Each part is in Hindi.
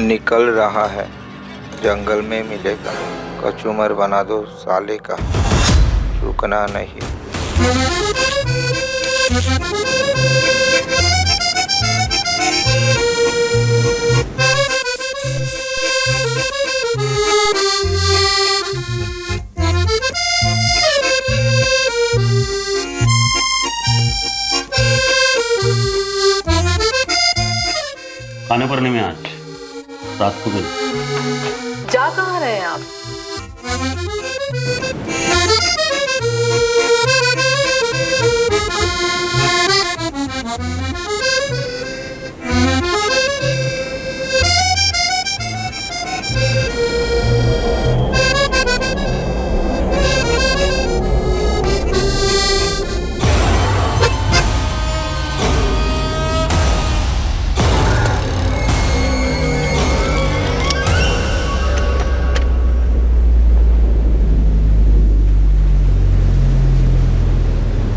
निकल रहा है, जंगल में मिलेगा। कचूमर बना दो साले का, चूकना नहीं। खाने पर नहीं मैं आज रात को गई। जा कहाँ रहे हैं आप?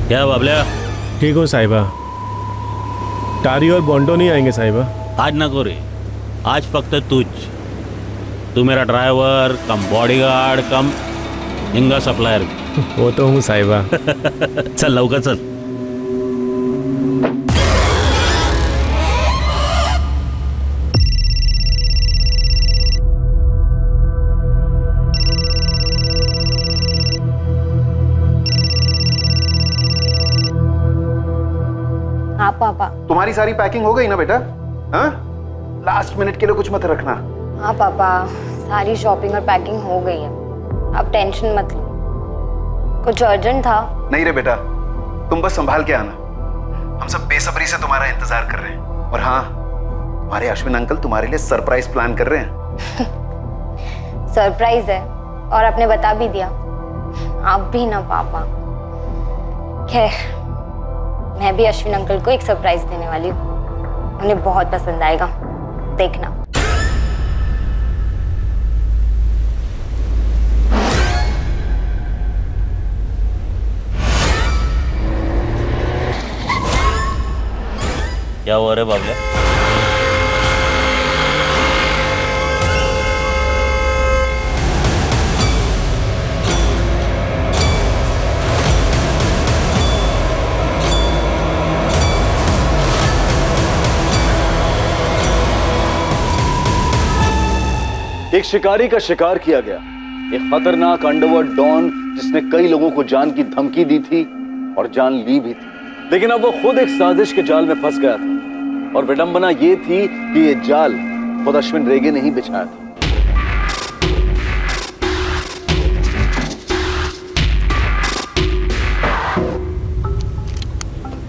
क्या बाबल्या? ठीक हो साहिबा। टारी और बॉन्डो नहीं आएंगे साहिबा? आज ना को रे, आज फक्त तू मेरा ड्राइवर कम बॉडीगार्ड कम हिंगा सप्लायर। वो तो हूँ साहिबा। चल लवकर चल। हाँ पापा। तुम्हारी सारी पैकिंग हो गई ना बेटा? हाँ, लास्ट मिनट के लिए कुछ मत रखना। हाँ पापा, सारी शॉपिंग और पैकिंग हो गई है, आप टेंशन मत लो। कुछ अर्जेंट था? नहीं रे बेटा, तुम बस संभाल के आना, हम सब बेसब्री से तुम्हारा इंतजार कर रहे हैं। और हाँ, तुम्हारे अश्विन अंकल तुम्हारे लिए सरप्राइज प्लान कर रहे हैं। सरप्राइज है और आपने बता भी दिया। आप भी ना पापा। खैर, मैं भी अश्विन अंकल को एक सरप्राइज देने वाली हूँ, उन्हें बहुत पसंद आएगा, देखना। क्या हुआ रे बाबल्या? एक शिकारी का शिकार किया गया, एक खतरनाक अंडरवर्ल्ड डॉन जिसने कई लोगों को जान की धमकी दी थी और जान ली भी थी, लेकिन अब वो खुद एक साजिश के जाल में फंस गया था। और विडंबना ये थी कि ये जाल खुद अश्विन रेगे ने ही बिछाया था।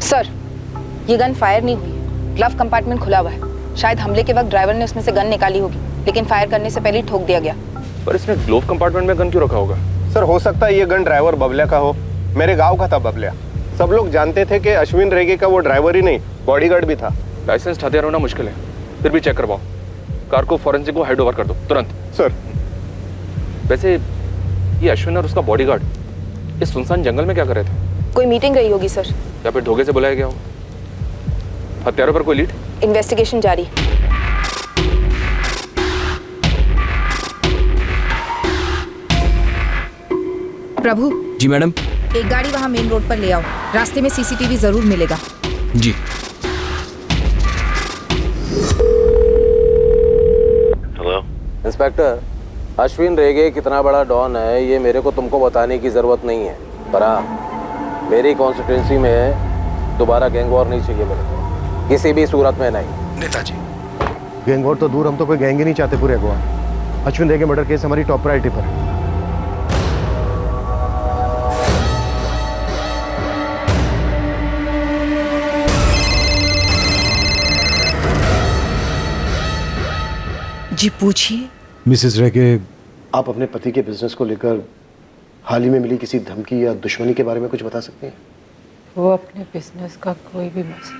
सर, ये गन फायर नहीं हुई है, ग्लव कंपार्टमेंट खुला हुआ है। शायद हमले के वक्त ड्राइवर ने उसमें से गन निकाली होगी, लेकिन फायर करने से पहले ही ठोक दिया गया। पर इसने ग्लोव कंपार्टमेंट में गन क्यों रखा होगा? सर, हो सकता है ये गन ड्राइवर बबलिया का हो। मेरे गांव का था बबलिया। सब लोग जानते थे कि अश्विन रेगे का वो ड्राइवर ही नहीं, बॉडीगार्ड भी था। लाइसेंस हथियार होना मुश्किल है, फिर भी चेक करवाओ। कार को फॉरेंसिक को हैंड ओवर कर दो तुरंत। सर। वैसे ये अश्विन और उसका बॉडीगार्ड इस सुनसान जंगल में क्या कर रहे थे? कोई मीटिंग रही होगी सर, या फिर धोखे से बुलाया गया हो। हथियारों पर कोई लीड? इन्वेस्टिगेशन जारी। प्रभु। जी मैडम। एक गाड़ी वहाँ मेन रोड पर ले आओ, रास्ते में सीसीटीवी जरूर मिलेगा। जी। हेलो इंस्पेक्टर, अश्विन रेगे कितना बड़ा डॉन है ये मेरे को तुमको बताने की जरूरत नहीं है, पर हाँ, मेरी कॉन्स्टिट्यूंसी में दोबारा गैंग वॉर नहीं चाहिए मेरे को, किसी भी सूरत में नहीं। नेताजी, गैंग वॉर तो दूर, हम तो कोई गैंग ही नहीं चाहते पूरे गोवा। अश्विन रेगे मर्डर केस हमारी टॉप प्रायोरिटी पर है। जी पूछिए। मिसेस रेगे, आप अपने पति के बिजनेस को लेकर हाल ही में मिली किसी धमकी या दुश्मनी के बारे में कुछ बता सकते हैं? वो अपने बिजनेस का कोई भी मसला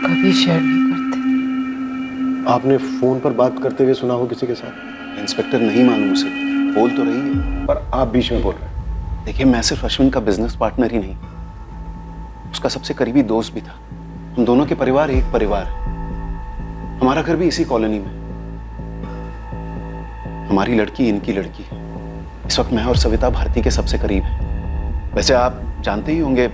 कभी शेयर नहीं करते। आपने फोन पर बात करते हुए सुना हो किसी के साथ? इंस्पेक्टर, नहीं मालूम उसे, बोल तो रही है पर आप बीच में बोल रहे हैं। देखिए, मैं सिर्फ अश्विन का बिजनेस पार्टनर ही नहीं, उसका सबसे करीबी दोस्त भी था। हम दोनों के परिवार एक परिवार है। हमारा घर भी इसी कॉलोनी में। हमारी लड़की इनकी लड़की। इस वक्त मैं और सविता भारती के सबसे करीब हैं। वैसे आप जानते ही होंगे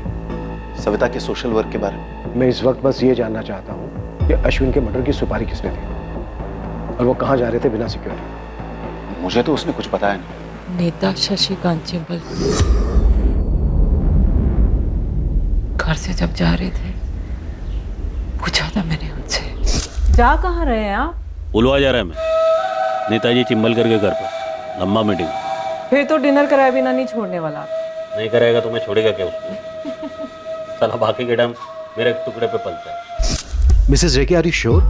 सविता के सोशल वर्क के बारे में। मैं इस वक्त बस ये जानना चाहता हूँ कि अश्विन के मर्डर की सुपारी किसने दी और वो कहाँ जा रहे थे बिना सिक्योरिटी? मुझे तो उसने कुछ बताया नहीं। नेता शशिकांत चिंबल घर से जब जा रहे थे पूछा था मैंने उनसे। जा कहाँ रहे हैं आप? पुलवा जा रहा है मैं, नेताजी चिंबलकर के घर पर, लंबा मीटिंग। फिर तो डिनर कराए बिना नहीं छोड़ने वाला। नहीं कराएगा तो मैं छोड़ेगा क्या उसको? साला बाकी के टाइम मेरे टुकड़े पे पलता है। Mrs Reki, are you sure?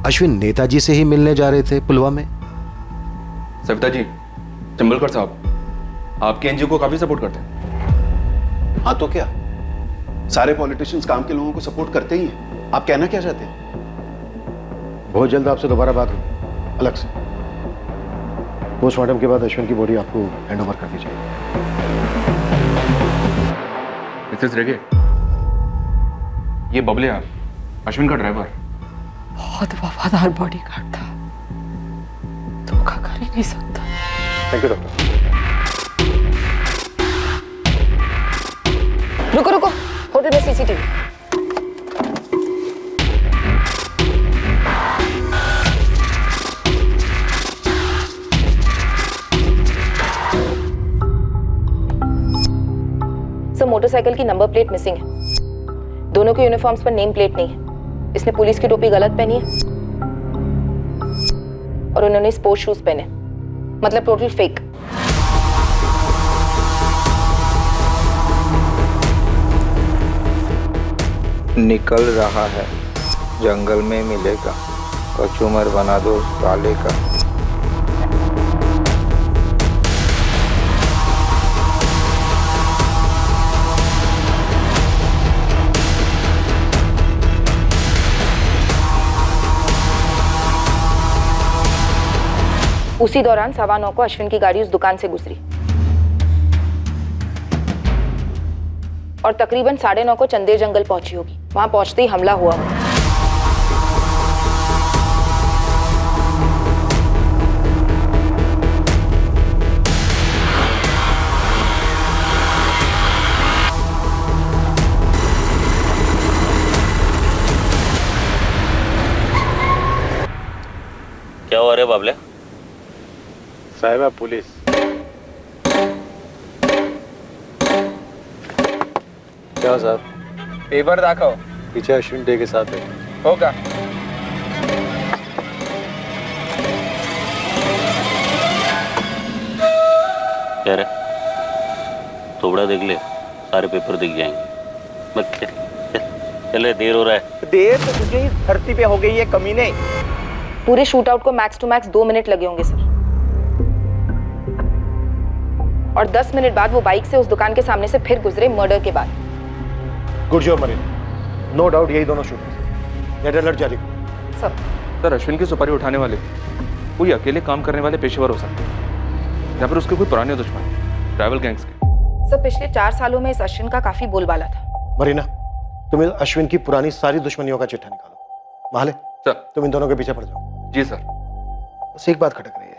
Ashwin नेताजी से ही मिलने जा रहे थे पुलवा में? सविता जी, चिंबलकर साहब आपके एनजीओ को काफी सपोर्ट करते हैं। हाँ तो क्या, सारे पॉलिटिशियंस काम के लोगों को सपोर्ट करते ही हैं। आप कहना क्या चाहते हैं? बहुत जल्द आपसे दोबारा बात होगी अलग से। पोस्टमार्टम के बाद अश्विन की बॉडी आपको हैंड ओवर कर दी जाएगी। मिसेस रेगे, ये बबलिया अश्विन का ड्राइवर। बहुत वफादार बॉडीगार्ड था, धोखा कर ही नहीं सकता। Thank you doctor. रुको रुको, होटल में सीसीटीवी। सर, मोटरसाइकिल की नंबर प्लेट मिसिंग है। दोनों के यूनिफॉर्म्स पर नेम प्लेट नहीं है। इसने पुलिस की टोपी गलत पहनी है और उन्होंने स्पोर्ट्स शूज पहने, मतलब टोटल फेक। निकल रहा है, जंगल में मिलेगा, कचूमर बना दो साले का। उसी दौरान 9:15 को अश्विन की गाड़ी उस दुकान से गुजरी और तकरीबन 9:30 को चंदेर जंगल पहुंची होगी। वहां पहुंचते ही हमला हुआ होगा। क्या हुआ रे बाबले? साहिबा पुलिस। क्या साहब? पेपर दाखव। पीछे अश्विन डे के साथ है। होगा। क्या रे? थोड़ा देख ले, सारे पेपर दिख जाएंगे। बस चले, देर हो रहा है। देर तो तुझे इस धरती पे हो गई है कमीने। पूरे शूट आउट को मैक्स टू मैक्स 2 मिनट लगे होंगे सर। और 10 मिनट बाद वो बाइक से उस दुकान के सामने से फिर गुजरे मर्डर के बाद। Good job marine. No doubt यही दोनों शूटर। रेड अलर्ट जारी करो। सर, अश्विन की सुपारी उठाने वाले कोई अकेले काम करने वाले पेशेवर हो सकते हैं या फिर उसके कोई पुराने दुश्मन, ट्रैवल गैंग्स के। सर, पिछले 4 सालों में इस अश्विन का काफी बोलबाला था। मरीना, तुम इस अश्विन की पुरानी सारी दुश्मनियों का चिट्ठा निकालो। महाले सर। तुम इन दोनों के पीछे पड़ जाओ। जी सर। बस एक बात खटक रही है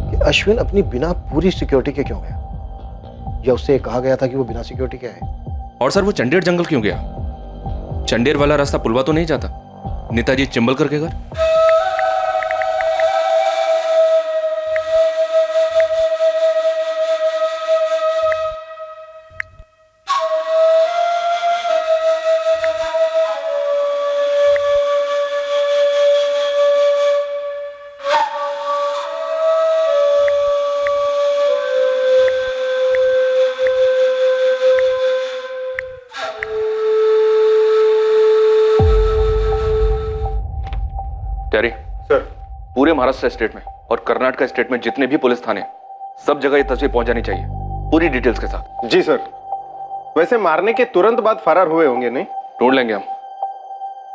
कि अश्विन अपनी बिना पूरी सिक्योरिटी के क्यों गया, या उससे कहा गया था कि वो बिना सिक्योरिटी के आए? और सर, वो चंडेर जंगल क्यों गया? चंडेर वाला रास्ता पुलवा तो नहीं जाता नेताजी चिंबलकर के घर? टेरी सर, पूरे महाराष्ट्र स्टेट में और कर्नाटक स्टेट में जितने भी पुलिस थाने, सब जगह ये तस्वीर पहुंच जानी चाहिए पूरी डिटेल्स के साथ। जी सर। वैसे मारने के तुरंत बाद फरार हुए होंगे नहीं? ढूंढ लेंगे हम।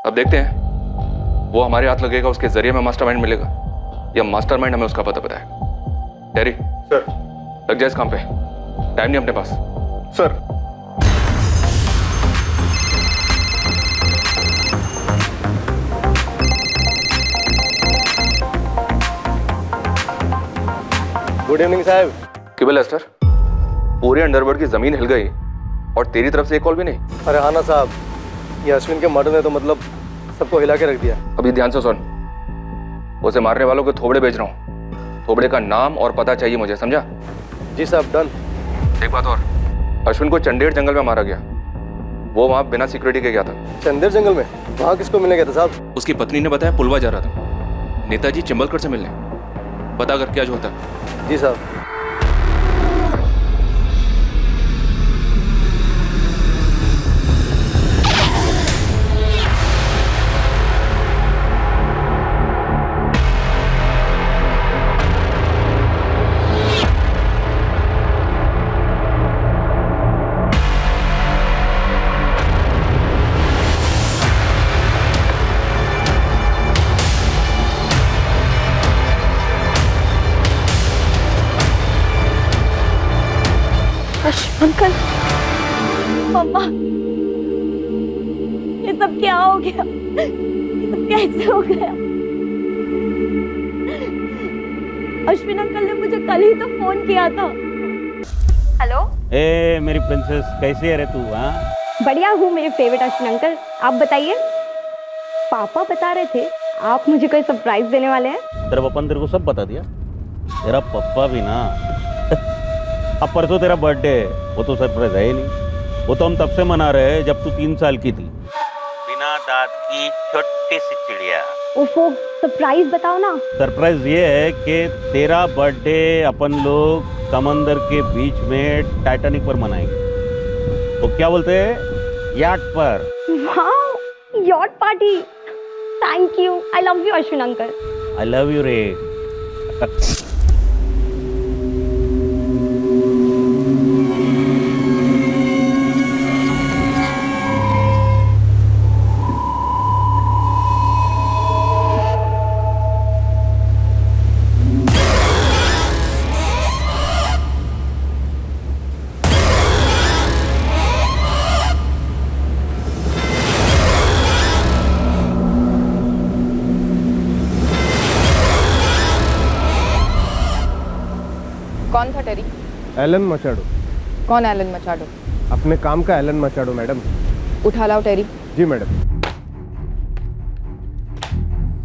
अब देखते हैं वो हमारे हाथ लगेगा, उसके जरिए में मास्टरमाइंड मिलेगा या मास्टरमाइंड हमें उसका पता बताएगा। टेरी सर। लग जाए इस काम पे, टाइम नहीं अपने पास। सर। गुड इवनिंग साहब। केबल एस्टर, पूरे अंडरवर्ल्ड की जमीन हिल गई और तेरी तरफ से एक कॉल भी नहीं। अरे हाँ ना साहब, ये अश्विन के मर्डर ने तो मतलब सबको हिला के रख दिया। अभी ध्यान से सुन, उसे मारने वालों के थोबड़े बेच रहा हूँ। थोबड़े का नाम और पता चाहिए मुझे, समझा? जी साहब, डन। एक बात और, अश्विन को चंडेर जंगल में मारा गया। वो वहाँ बिना सिक्योरिटी के गया था। चंदेर जंगल में? वहाँ किसको मिलने गया था साहब? उसकी पत्नी ने बताया पुलवा जा रहा था नेताजी चिंबलकर से मिलने। पता कर क्या जो होता है। जी साहब। अंकल, मम्मा, ये सब क्या हो गया? ये सब कैसे हो गया? अश्विन अंकल ने मुझे कल ही तो फोन किया था। हेलो, ए मेरी प्रिंसेस, कैसी है रे तू? हाँ, बढ़िया हूँ मेरे फेवरेट अश्विन अंकल। आप बताइए। पापा बता रहे थे आप मुझे कोई सरप्राइज देने वाले हैं। तेरा पापा ने तेरे को सब बता दिया? तेरा पप्पा भी ना अब परसों तेरा बर्थडे है, वो तो सरप्राइज है ही नहीं। वो तो हम तब से मना रहे हैं जब तू 3 साल की थी। बिना दांत की छोटी सी चिड़िया। ओफो, सरप्राइज बताओ ना। सरप्राइज ये है कि तेरा बर्थडे अपन लोग समंदर के बीच में टाइटैनिक पर मनाएंगे। तो क्या बोलते हैं, याट पर। वाह, yacht party. Thank you. I love you Ashwin uncle. I love you रे। कौन था टेरी? एलन मचाडो। कौन एलन मचाडो? अपने काम का एलन मचाडो मैडम। उठा लाओ टेरी। जी madam.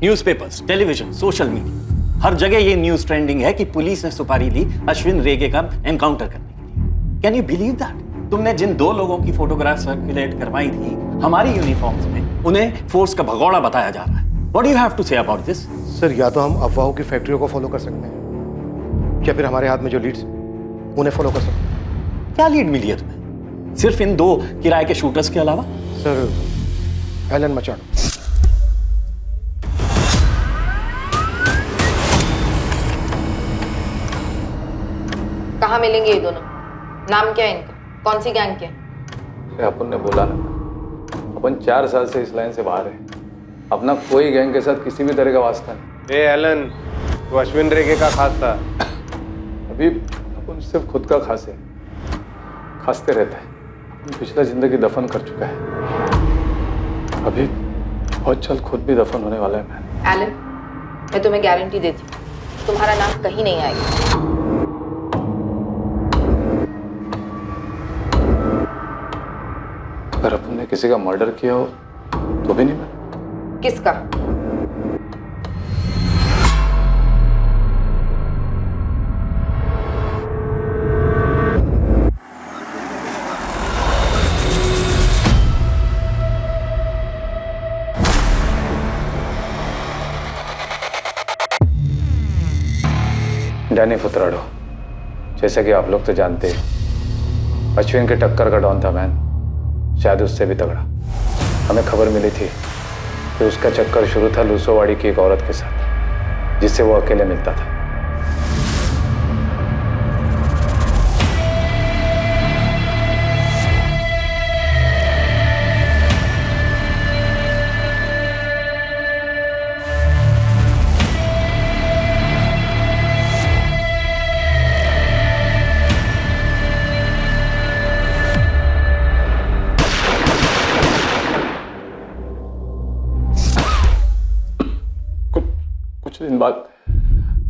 Newspapers, television, social media, हर जगह ये न्यूज़ ट्रेंडिंग है कि पुलिस ने सुपारी ली अश्विन रेगे का एनकाउंटर करने के लिए। Can you believe that? तुमने जिन 2 लोगों की फोटोग्राफ सर्कुलेट करवाई थी हमारी यूनिफॉर्म्स में, उन्हें फोर्स का भगोड़ा बताया जा रहा है। What do you have to say about this? Sir, या तो हम अफवाहों की फैक्ट्रियों को फॉलो कर सकते हैं, या फिर हमारे हाथ में जो लीड्स उन्हें फॉलो कर सकते हैं। क्या लीड मिली है तुम्हें सिर्फ इन 2 किराए के शूटर्स के अलावा? सर, एलन मचाडो। कहाँ मिलेंगे ये दोनों? नाम क्या है इनका? कौन सी गैंग के? अपन ने बोला ना, अपन 4 साल से इस लाइन से बाहर है। अपना कोई गैंग के साथ किसी भी तरह का वास्ता नहीं। एलन, तो अश्विन रेगे का खास था। अभी अपन सिर्फ खुद का खास है, खासते रहता है। अपन पिछला जिंदगी दफन कर चुका है, अभी बहुत जल्द खुद भी दफन होने वाला है। मैं एलन, मैं तुम्हें गारंटी देती हूँ तुम्हारा नाम कहीं नहीं आएगा। अगर अपन ने किसी का मर्डर किया हो तो भी नहीं। मैं किसका? डैनी फुतराडो, जैसे कि आप लोग तो जानते हैं, अश्विन के टक्कर का डॉन था मैन, शायद उससे भी तगड़ा। हमें खबर मिली थी कि उसका चक्कर शुरू था लूसोवाड़ी की एक औरत के साथ, जिससे वो अकेले मिलता था। कुछ दिन बाद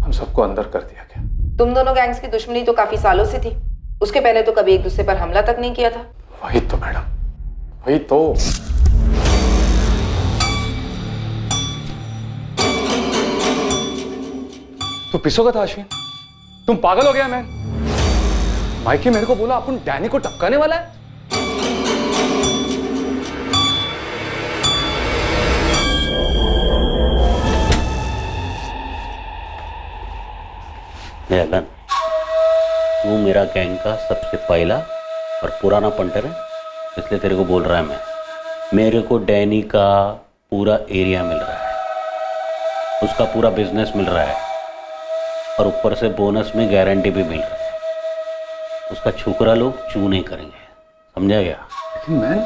हम सबको अंदर कर दिया गया। तुम दोनों गैंग्स की दुश्मनी तो काफी सालों से थी। उसके पहले तो कभी एक दूसरे पर हमला तक नहीं किया था। वही तो मैडम, वही तो। तू पिसोगा था अश्विन? तुम पागल हो गया मैन? माइकी मेरे को बोला अपन डैनी को टपकाने वाला है। एलन, तू मेरा गैंग का सबसे पहला और पुराना पंटर है, इसलिए तेरे को बोल रहा है मैं। मेरे को डैनी का पूरा एरिया मिल रहा है, उसका पूरा बिजनेस मिल रहा है, और ऊपर से बोनस में गारंटी भी मिल रहा है। उसका छोकरा लोग चू नहीं करेंगे, समझा गया? लेकिन मैन,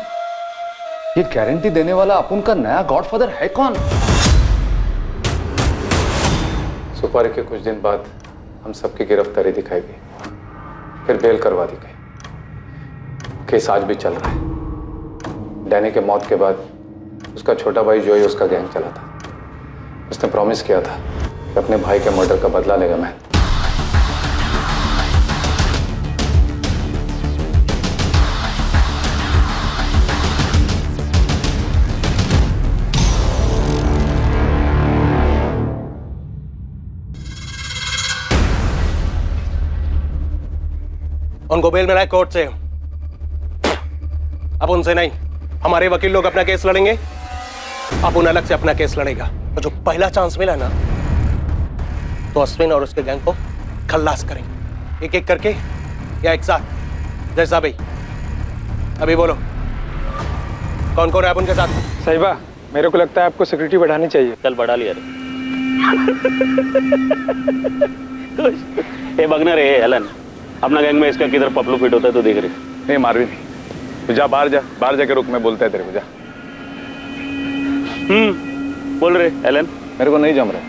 ये गारंटी देने वाला अपन का नया गॉडफादर है कौन? सुपारी के कुछ दिन बाद हम सबकी गिरफ्तारी दिखाई गई, फिर बेल करवा दी गई। केस आज भी चल रहा है। डैनी के मौत के बाद उसका छोटा भाई जोई उसका गैंग चला था। उसने प्रॉमिस किया था कि अपने भाई के मर्डर का बदला लेगा। मैं उनको बेल मिला है कोर्ट से। अब उनसे नहीं, हमारे वकील लोग अपना केस लड़ेंगे, अब उन अलग से अपना केस लड़ेगा। तो जो पहला चांस मिला ना, तो अश्विन और उसके गैंग को खल्लास करेंगे, एक एक करके या एक साथ, जैसा भी। अभी बोलो, कौन कौन है उनके साथ? साहिबा, मेरे को लगता है आपको सिक्योरिटी बढ़ानी चाहिए। चल बढ़ा लिया रे। बगना रे एलन, अपना गैंग में इसका किधर पपलू फिट होता है तो देख रहे। नहीं मारवी नहीं, तो जा बाहर जाके रुक, मैं बोलता है तेरे को। जा। बोल रहे एलन। मेरे को नहीं जम रहा है,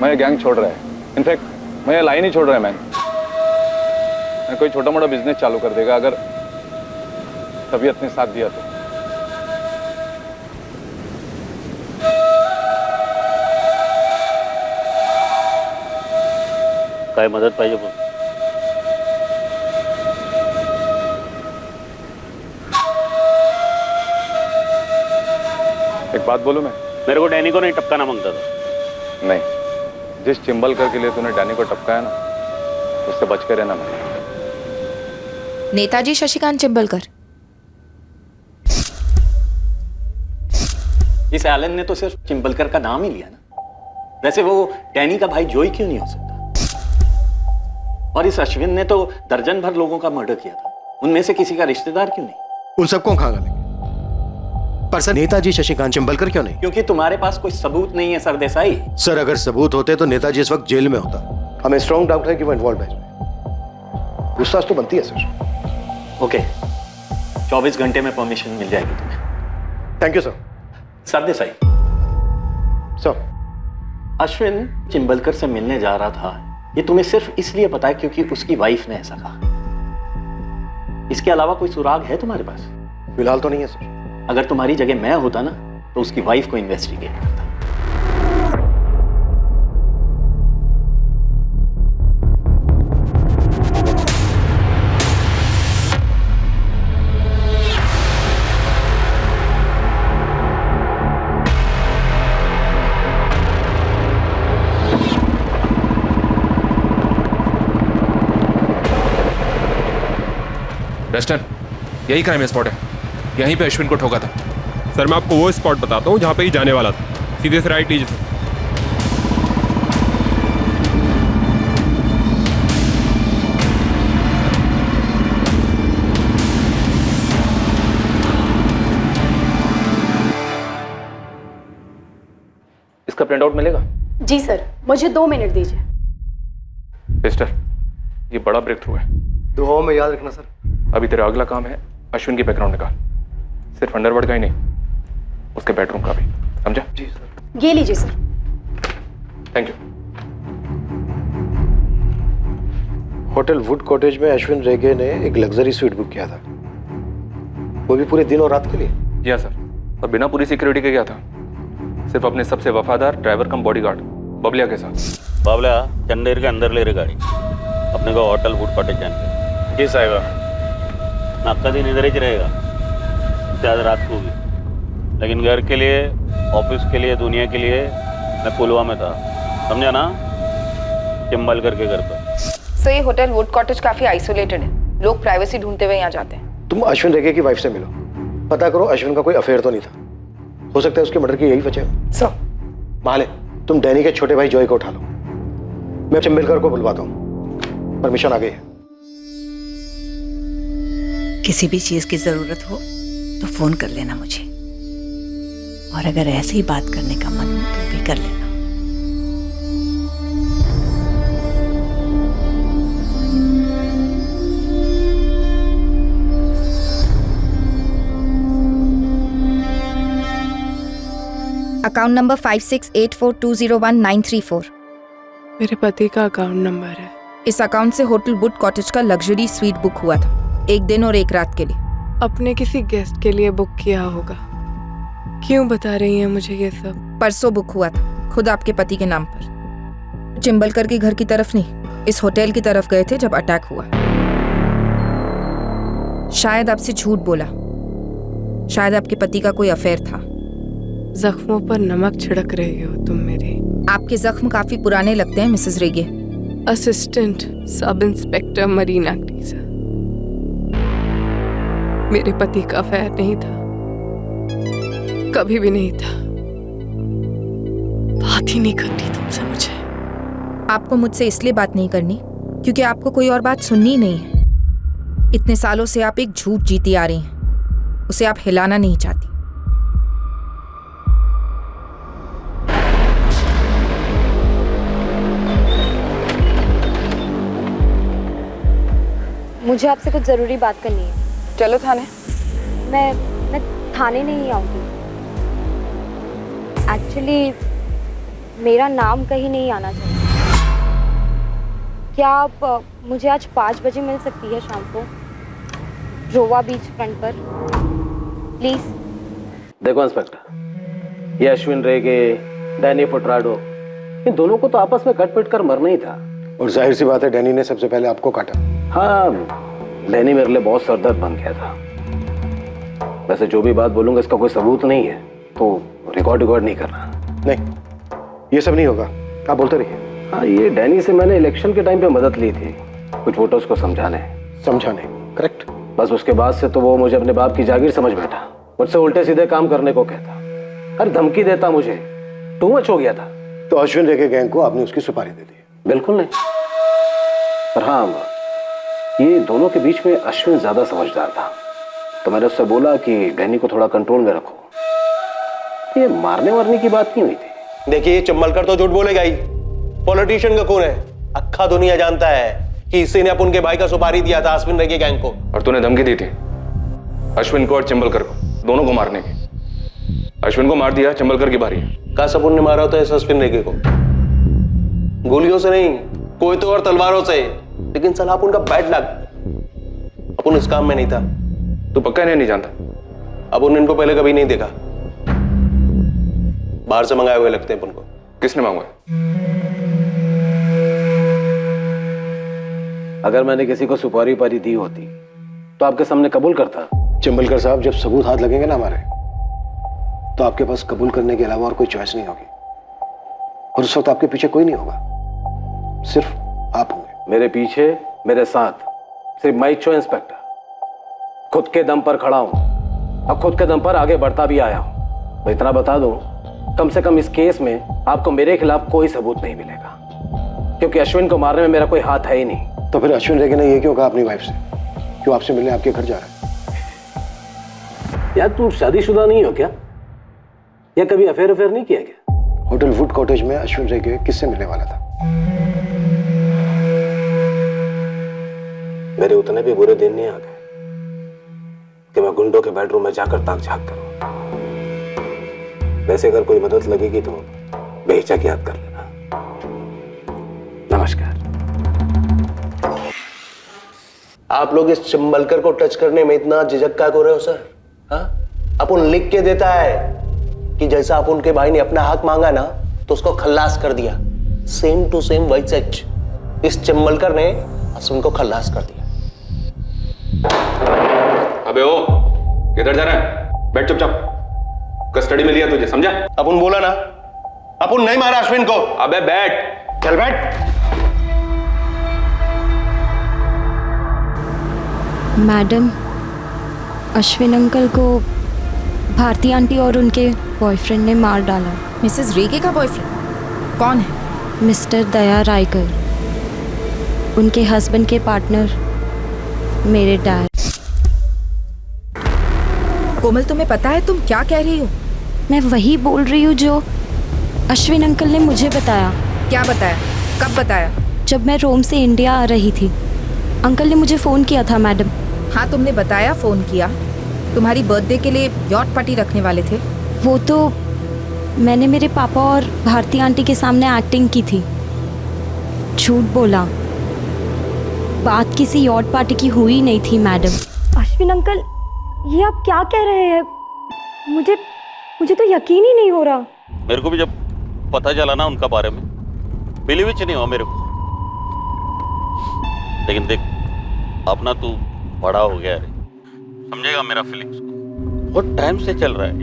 मैं ये गैंग छोड़ रहा है। इनफैक्ट मैं ये लाइन ही छोड़ रहा है। मैं कोई छोटा मोटा बिजनेस चालू कर देगा अगर तबीयत ने साथ दिया तो। काय मदत पाहिजे बोल। एक बात बोलूं मैं? मेरे को डैनी को नहीं टपकाना मांगता था। नहीं, जिस चिंबलकर के लिए तूने डैनी को टपकाया ना, उससे बच के रहना। मैं नेताजी शशिकांत चिंबलकर। इस एलन ने तो सिर्फ चिंबलकर का नाम ही लिया ना। वैसे वो डैनी का भाई जोई क्यों नहीं हो सकता? और इस अश्विन ने तो दर्जन भर लोगों का मर्डर किया था, उनमें से किसी का रिश्तेदार क्यों नहीं? उन सबको कहां गालेंगे, पर सर नेताजी शशिकांत चिंबलकर क्यों नहीं? क्योंकि तुम्हारे पास कोई सबूत नहीं है सरदेसाई। सर अगर सबूत होते तो नेताजी इस वक्त जेल में होता। हमें स्ट्रॉन्ग डाउट है कि वो इन्वॉल्व है इसमें। पूछताछ तो बनती है सर। ओके, 24 घंटे में परमिशन मिल जाएगी तुम्हें। Thank you sir. Sardesai sir, Ashwin Chimbalkar से मिलने जा रहा था, ये तुम्हें सिर्फ इसलिए पता है क्योंकि उसकी वाइफ ने ऐसा कहा। इसके अलावा कोई सुराग है तुम्हारे पास? फिलहाल तो नहीं है सर। अगर तुम्हारी जगह मैं होता ना, तो उसकी वाइफ को इन्वेस्टिगेट करता। डस्टन, यही क्राइम स्पॉट है, यहीं पे अश्विन को ठोका था। सर मैं आपको वो स्पॉट बताता हूँ जहाँ पे ही जाने वाला था। सीधे से राइट लीजिए सर। इसका प्रिंट आउट मिलेगा? जी सर, मुझे 2 मिनट दीजिए। मिस्टर, ये बड़ा ब्रेक थ्रू है। दुआओं में याद रखना सर। अभी तेरा अगला काम है अश्विन की बैकग्राउंड निकाल, सिर्फ अंडरवर्ल्ड का ही नहीं, उसके बेडरूम का भी, समझा? जी सर। ये लीजिए sir. Thank you. Hotel would cottage में अश्विन रेगे ने एक लग्जरी स्वीट बुक किया था, वो भी पूरे दिन और रात के लिए। जी हाँ सर, और बिना पूरी सिक्योरिटी के गया था, सिर्फ अपने सबसे वफादार ड्राइवर कम बॉडीगार्ड बबलिया के साथ। बाबला चंदेर के अंदर ले रहे गाड़ी अपने को होटल वुड कॉटेज जाने जी साहिबा। आपका दिन इधर ही रहेगा शायद रात को भी, लेकिन घर के लिए, ऑफिस के लिए, दुनिया के लिए मैं पुलवा में था, समझा ना? चिंबलकर के घर पर। सो ये होटल वुड कॉटेज काफी आइसोलेटेड है, लोग प्राइवेसी ढूंढते हुए यहाँ जाते हैं। तुम अश्विन रेगे की वाइफ से मिलो, पता करो अश्विन का कोई अफेयर तो नहीं था। हो सकता है उसके मर्डर की यही वजह हो। सर माले, तुम डैनी के छोटे भाई जॉय को उठा लो, मैं चिंबलकर को बुलवाता हूँ। परमिशन आ गई है। किसी भी चीज की जरूरत हो तो फोन कर लेना मुझे, और अगर ऐसे ही बात करने का मन हो तो भी कर लेना। Account number 5684201934। मेरे पति का अकाउंट नंबर है। इस अकाउंट से होटल वुड कॉटेज का लग्जरी स्वीट बुक हुआ था, 1 दिन और 1 रात के लिए। अपने किसी गेस्ट के लिए बुक किया होगा। क्यों बता रही हैं मुझे ये सब? परसों बुक हुआ था, खुद आपके पति के नाम पर। चिंबलकर के घर की तरफ नहीं, इस होटल की तरफ गए थे जब अटैक हुआ। शायद आपसे झूठ बोला, शायद आपके पति का कोई अफेयर था। जख्मों पर नमक छिड़क रही हो तुम मेरी। आपके जख्म काफी पुराने लगते हैं Mrs Rege. Assistant sub inspector Marina Greeja. मेरे पति का अफेयर नहीं था, कभी भी नहीं था। बात ही नहीं करनी तुमसे मुझे। आपको मुझसे इसलिए बात नहीं करनी क्योंकि आपको कोई और बात सुननी नहीं है। इतने सालों से आप एक झूठ जीती आ रही हैं, उसे आप हिलाना नहीं चाहती। मुझे आपसे कुछ जरूरी बात करनी है। चलो थाने। मैं थाने नहीं आऊंगी। एक्चुअली मेरा नाम कहीं नहीं आना चाहिए। क्या आप मुझे आज 5 बजे मिल सकती है शाम को, रोवा बीच फ्रंट पर, प्लीज? देखो इंस्पेक्टर, ये अश्विन रेगे, डैनी फोटराडो, इन दोनों को तो आपस में कट पिट कर मरना ही था। और जाहिर सी बात है डैनी ने सबसे पहले आपको काटा। हाँ, डैनी मेरे लिए बहुत सरदर्द बन गया था। वैसे जो भी बात बोलूंगा इसका कोई सबूत नहीं है, तो रिकॉर्ड नहीं करना। नहीं, ये सब नहीं होगा, आप बोलते रहिए। हाँ, ये डैनी से मैंने इलेक्शन के टाइम पे मदद ली थी, कुछ वोटर्स को समझाने। करेक्ट। बस उसके बाद से तो वो मुझे अपने बाप की जागीर समझ बैठा, मुझसे उल्टे सीधे काम करने को कहता, हर धमकी देता, मुझे टू मच हो गया था। तो अश्विन रेगे गैंग को आपने उसकी सुपारी दे दी? बिल्कुल नहीं, पर हाँ, ये दोनों के बीच में अश्विन ज्यादा समझदार था, तो मैंने उससे बोला कि डैनी को थोड़ा कंट्रोल में रखो। ये मारने वारने की बात नहीं हुई थी। देखिए, चिंबलकर तो झूठ बोलेगा ही, पॉलिटिशियन का खून है। अक्खा दुनिया जानता है कि इसी ने अपन के भाई का सुपारी दिया था अश्विन रेगे गैंग को। और तूने धमकी दी थी अश्विन को और चिंबलकर को, दोनों को मारने की। अश्विन को मार दिया, चिंबलकर की बारी है। का सबूत ने मारा होता है इस अश्विन रेगे को? गोलियों से नहीं, कोई तो और तलवारों से। लेकिन साला अपन का बैड लक, अपन इस काम में नहीं था। तू पक्का नहीं जानता? अपन इनको पहले कभी नहीं देखा, बाहर से मंगाए हुए लगते हैं अपन को। किसने मांगा? अगर मैंने किसी को सुपारी पारी दी होती तो आपके सामने कबूल करता। चिंबलकर साहब, जब सबूत हाथ लगेंगे ना हमारे, तो आपके पास कबूल करने के अलावा और कोई चॉइस नहीं होगी, और उस वक्त आपके पीछे कोई नहीं होगा, सिर्फ आप होंगे। मेरे पीछे, मेरे साथ सिर्फ मैं ही इंस्पेक्टर। खुद के दम पर खड़ा हूं, अब खुद के दम पर आगे बढ़ता भी आया हूं। मैं इतना बता दूं, कम से कम इस केस में आपको मेरे खिलाफ कोई सबूत नहीं मिलेगा, क्योंकि अश्विन को मारने में मेरा कोई हाथ है ही नहीं। तो फिर अश्विन रेगे ने ये क्यों कहा अपनी वाइफ से, क्यों आपसे मिलने आपके घर जा रहा है? यार, तुम शादीशुदा नहीं हो क्या, या कभी अफेयर नहीं किया क्या? होटल वुड कॉटेज में अश्विन रेगे किससे मिलने वाला था? मेरे उतने भी बुरे दिन नहीं आ गए कि मैं गुंडों के बेडरूम में जाकर ताक झांक करूं। वैसे अगर कोई मदद लगेगी तो बेहिचक याद कर लेना। नमस्कार। आप लोग इस चिंबलकर को टच करने में इतना झिझक का हो रहे हो सर? हाँ, अपन लिख के देता है कि जैसा अपन के भाई ने अपना हक मांगा ना, तो उसको खल्लास कर दिया। सेम टू सेम वही सच। इस चिम्बलकर ने अश्विन को खल्लास कर दिया। अबे ओ, किधर जा रहा है? बैठ चुपचाप। कस्टडी में लिया तुझे, समझा? अपन बोला ना, अपन नहीं मारा अश्विन को। अबे बैठ। चल बैठ। मैडम, अश्विन अंकल को भारती आंटी और उनके बॉयफ्रेंड ने मार डाला। मिसेस रेगे का बॉयफ्रेंड कौन है? मिस्टर दया रायकर, उनके हस्बैंड के पार्टनर, मेरे डैड। कोमल, तुम्हें पता है तुम क्या कह रही हो? मैं वही बोल रही हूँ जो अश्विन अंकल ने मुझे बताया। क्या बताया? कब बताया? जब मैं रोम से इंडिया आ रही थी, अंकल ने मुझे फ़ोन किया था मैडम। हाँ, तुमने बताया फ़ोन किया। तुम्हारी बर्थडे के लिए यॉट पार्टी रखने वाले थे। वो तो मैंने मेरे पापा और भारती आंटी के सामने एक्टिंग की थी, झूठ बोला। बात किसी यॉट पार्टी की हुई नहीं थी मैडम। अश्विन अंकल, ये आप क्या कह रहे हैं? मुझे तो यकीन ही नहीं हो रहा। मेरे को भी जब पता चला ना उनका बारे में, बिलीव ही नहीं हुआ मेरे को। लेकिन देख, अपना तू बड़ा हो गया है, समझेगा मेरा फीलिंग्स को। बहुत टाइम से चल रहा है,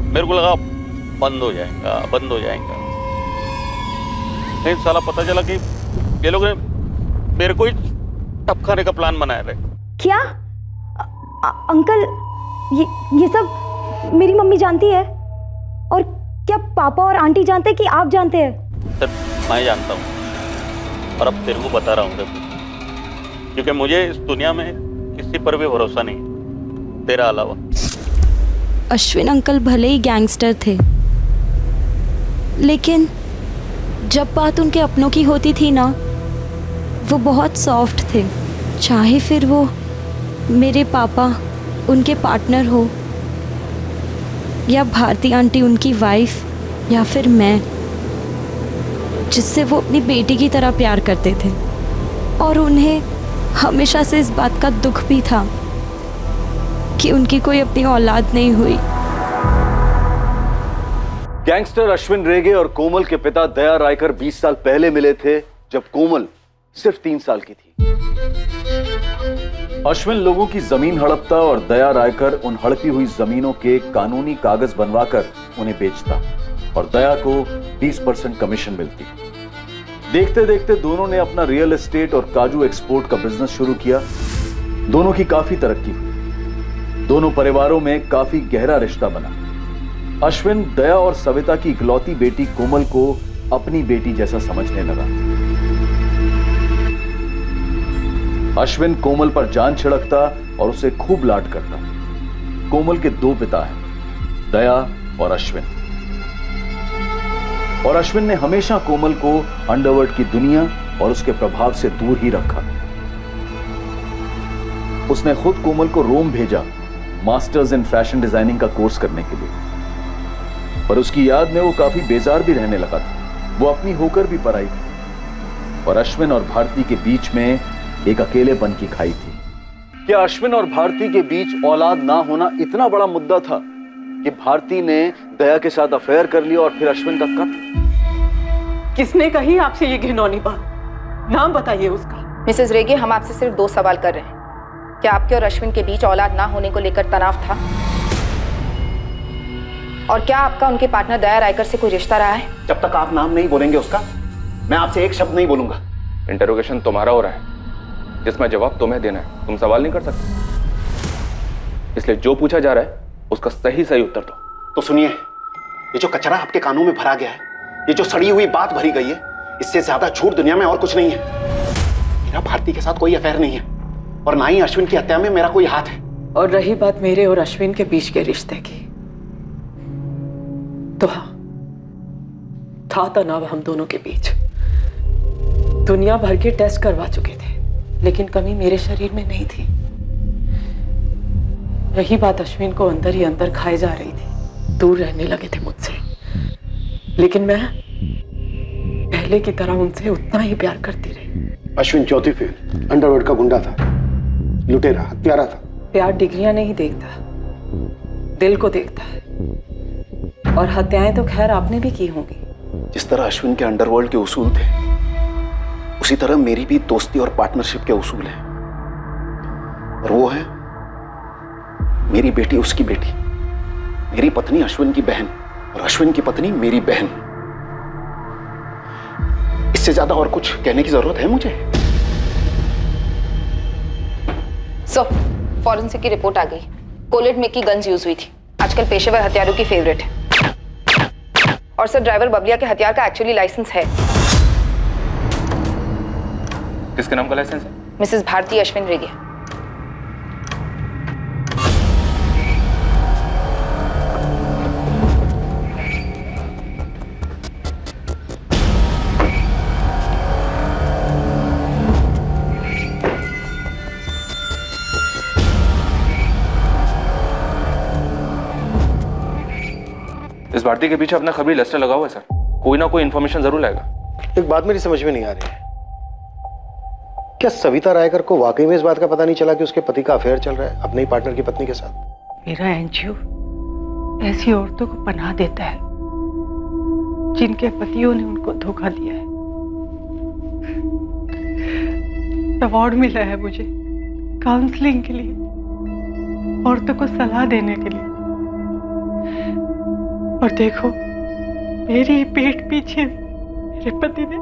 मेरे को लगा बंद हो जाएगा। लेकिन साला पता चला कि ये लोग ने मेरे को ही टपकाने का प्लान बनाया है। क्या अंकल, ये सब मेरी मम्मी जानती है? और क्या पापा और आंटी जानते हैं कि आप जानते हैं? सर, मैं जानता हूँ और अब तेरे को बता रहा हूँ देखो, क्योंकि मुझे इस दुनिया में किसी पर भी भरोसा नहीं तेरा अलावा। अश्विन अंकल भले ही गैंगस्टर थे, लेकिन जब बात उनके अपनों की होती थी ना, वो बहुत सॉफ्ट थे। चाहे फिर वो मेरे पापा उनके पार्टनर हो, या भारती आंटी उनकी वाइफ, या फिर मैं, जिससे वो अपनी बेटी की तरह प्यार करते थे। और उन्हें हमेशा से इस बात का दुख भी था कि उनकी कोई अपनी औलाद नहीं हुई। गैंगस्टर अश्विन रेगे और कोमल के पिता दया रायकर 20 साल पहले मिले थे, जब कोमल सिर्फ 3 साल की थी। अश्विन लोगों की जमीन हड़पता और दया रायकर उन हड़पी हुई जमीनों के कानूनी कागज बनवाकर उन्हें बेचता और दया को 20% कमीशन मिलती। देखते देखते दोनों ने अपना रियल एस्टेट और काजू एक्सपोर्ट का बिजनेस शुरू किया। दोनों की काफी तरक्की हुई। दोनों परिवारों में काफी गहरा रिश्ता बना। अश्विन दया और सविता की इकलौती बेटी कोमल को अपनी बेटी जैसा समझने लगा। अश्विन कोमल पर जान छिड़कता और उसे खूब लाड करता। कोमल के 2 पिता हैं, दया और अश्विन। और अश्विन ने हमेशा कोमल को अंडरवर्ल्ड की दुनिया और उसके प्रभाव से दूर ही रखा। उसने खुद कोमल को रोम भेजा मास्टर्स इन फैशन डिजाइनिंग का कोर्स करने के लिए, पर उसकी याद में वो काफी बेजार भी रहने लगा था। वो अपनी होकर भी पराई थी और अश्विन और भारती के बीच में एक अकेलेपन की खाई थी। क्या अश्विन और भारती के बीच औलाद ना होना इतना बड़ा मुद्दा था कि भारती ने दया के साथ अफेयर कर लिया और फिर अश्विन का कत्ल? किसने कही आपसे ये घिनौनी बात? नाम बताइए उसका। मिसेस रेगे, हम आपसे सिर्फ 2 सवाल कर रहे हैं। क्या आपके और अश्विन के बीच औलाद ना होने को लेकर तनाव था? और क्या आपका उनके पार्टनर दया रायकर से कोई रिश्ता रहा है? जब तक आप नाम नहीं बोलेंगे उसका, मैं आपसे एक शब्द नहीं बोलूंगा। इंटरोगेशन तुम्हारा हो रहा है, जिसमें जवाब तुम्हें देना है। तुम सवाल नहीं कर सकते, इसलिए जो पूछा जा रहा है उसका सही उत्तर दो। तो सुनिए, ये जो कचरा आपके कानों में भरा गया है, ये जो सड़ी हुई बात भरी गई है, इससे ज्यादा झूठ दुनिया में और कुछ नहीं है। मेरा भारती के साथ कोई अफेयर नहीं है और ना ही अश्विन की हत्या में मेरा कोई हाथ है। और रही बात मेरे और अश्विन के बीच के रिश्ते की, तो हाँ, था तनाव हम दोनों के बीच। दुनिया भर के टेस्ट करवा चुके थे, लेकिन कमी मेरे शरीर में नहीं थी। रही बात अश्विन को अंदर ही अंदर खाए जा रही थी, दूर रहने लगे थे मुझसे, लेकिन मैं पहले की तरह उनसे उतना ही प्यार करती रही। अश्विन चौथी फेल, अंडरवर्ल्ड का गुंडा था, लुटेरा, हत्यारा था। प्यार डिग्रियां नहीं देखता, दिल को देखता है। और हत्याएं तो खैर आपने भी की होंगी। जिस तरह अश्विन के अंडरवर्ल्ड के उसूल थे, उसी तरह मेरी भी दोस्ती और पार्टनरशिप के उसूल हैं। और वो है मेरी बेटी उसकी बेटी, मेरी पत्नी अश्विन की बहन और अश्विन की पत्नी मेरी बहन। इससे ज्यादा और कुछ कहने की जरूरत है मुझे? फॉरेंसिक की रिपोर्ट आ गई। कोलेट में की गन्स यूज हुई थी, आजकल पेशेवर हथियारों की फेवरेट है। और सर, ड्राइवर बबलिया के हथियार का एक्चुअली लाइसेंस है। किसके नाम का लाइसेंस है? मिसेस भारती अश्विन रेगे। इस भारती के पीछे अपना खबरी लेस्टर लगा हुआ है सर। कोई ना कोई इंफॉर्मेशन जरूर लाएगा। एक बात मेरी समझ में नहीं आ रही है, क्या सविता रायकर को वाकई में इस बात का पता नहीं चला कि उसके पति का अफेयर चल रहा है अपने ही पार्टनर की पत्नी के साथ? मेरा एनजीओ ऐसी औरतों को पनाह देता है जिनके पतियों ने उनको धोखा दिया है। अवार्ड मिला है मुझे काउंसलिंग के लिए, औरतों को सलाह देने के लिए। और देखो, मेरी पीठ पीछे मेरे पति ने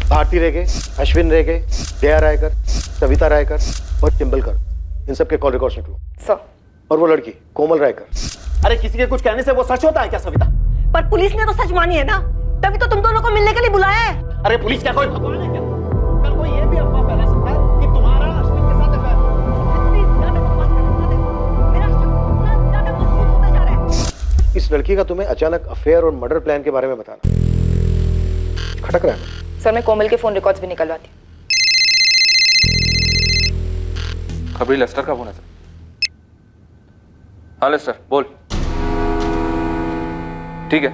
भारती रेगे, अश्विन रेगे, दया रायकर, सविता रायकर और टिम्बलकर, इन सब के कॉल रिकॉर्ड्स निकलो। सर। और वो लड़की कोमल रायकर। अरे किसी के कुछ कहने से वो सच होता है क्या सविता? पर पुलिस ने तो सच मानी है ना, तभी तो तुम दोनों को मिलने के लिए बुलाया है। अरे पुलिस क्या कोई भगवान है क्या? कल कोई ये भी अफवाह फैला सकता है कि तुम्हारा अश्विन के साथ अफेयर है। इस लड़की का तुम्हें अचानक अफेयर और मर्डर प्लान के बारे में बताना खटक रहा है। सर, मैं कोमल के फोन रिकॉर्ड्स भी निकलवाती हूँ। खबरी लेस्टर का फोन है सर। हाँ लेस्टर बोल। ठीक है,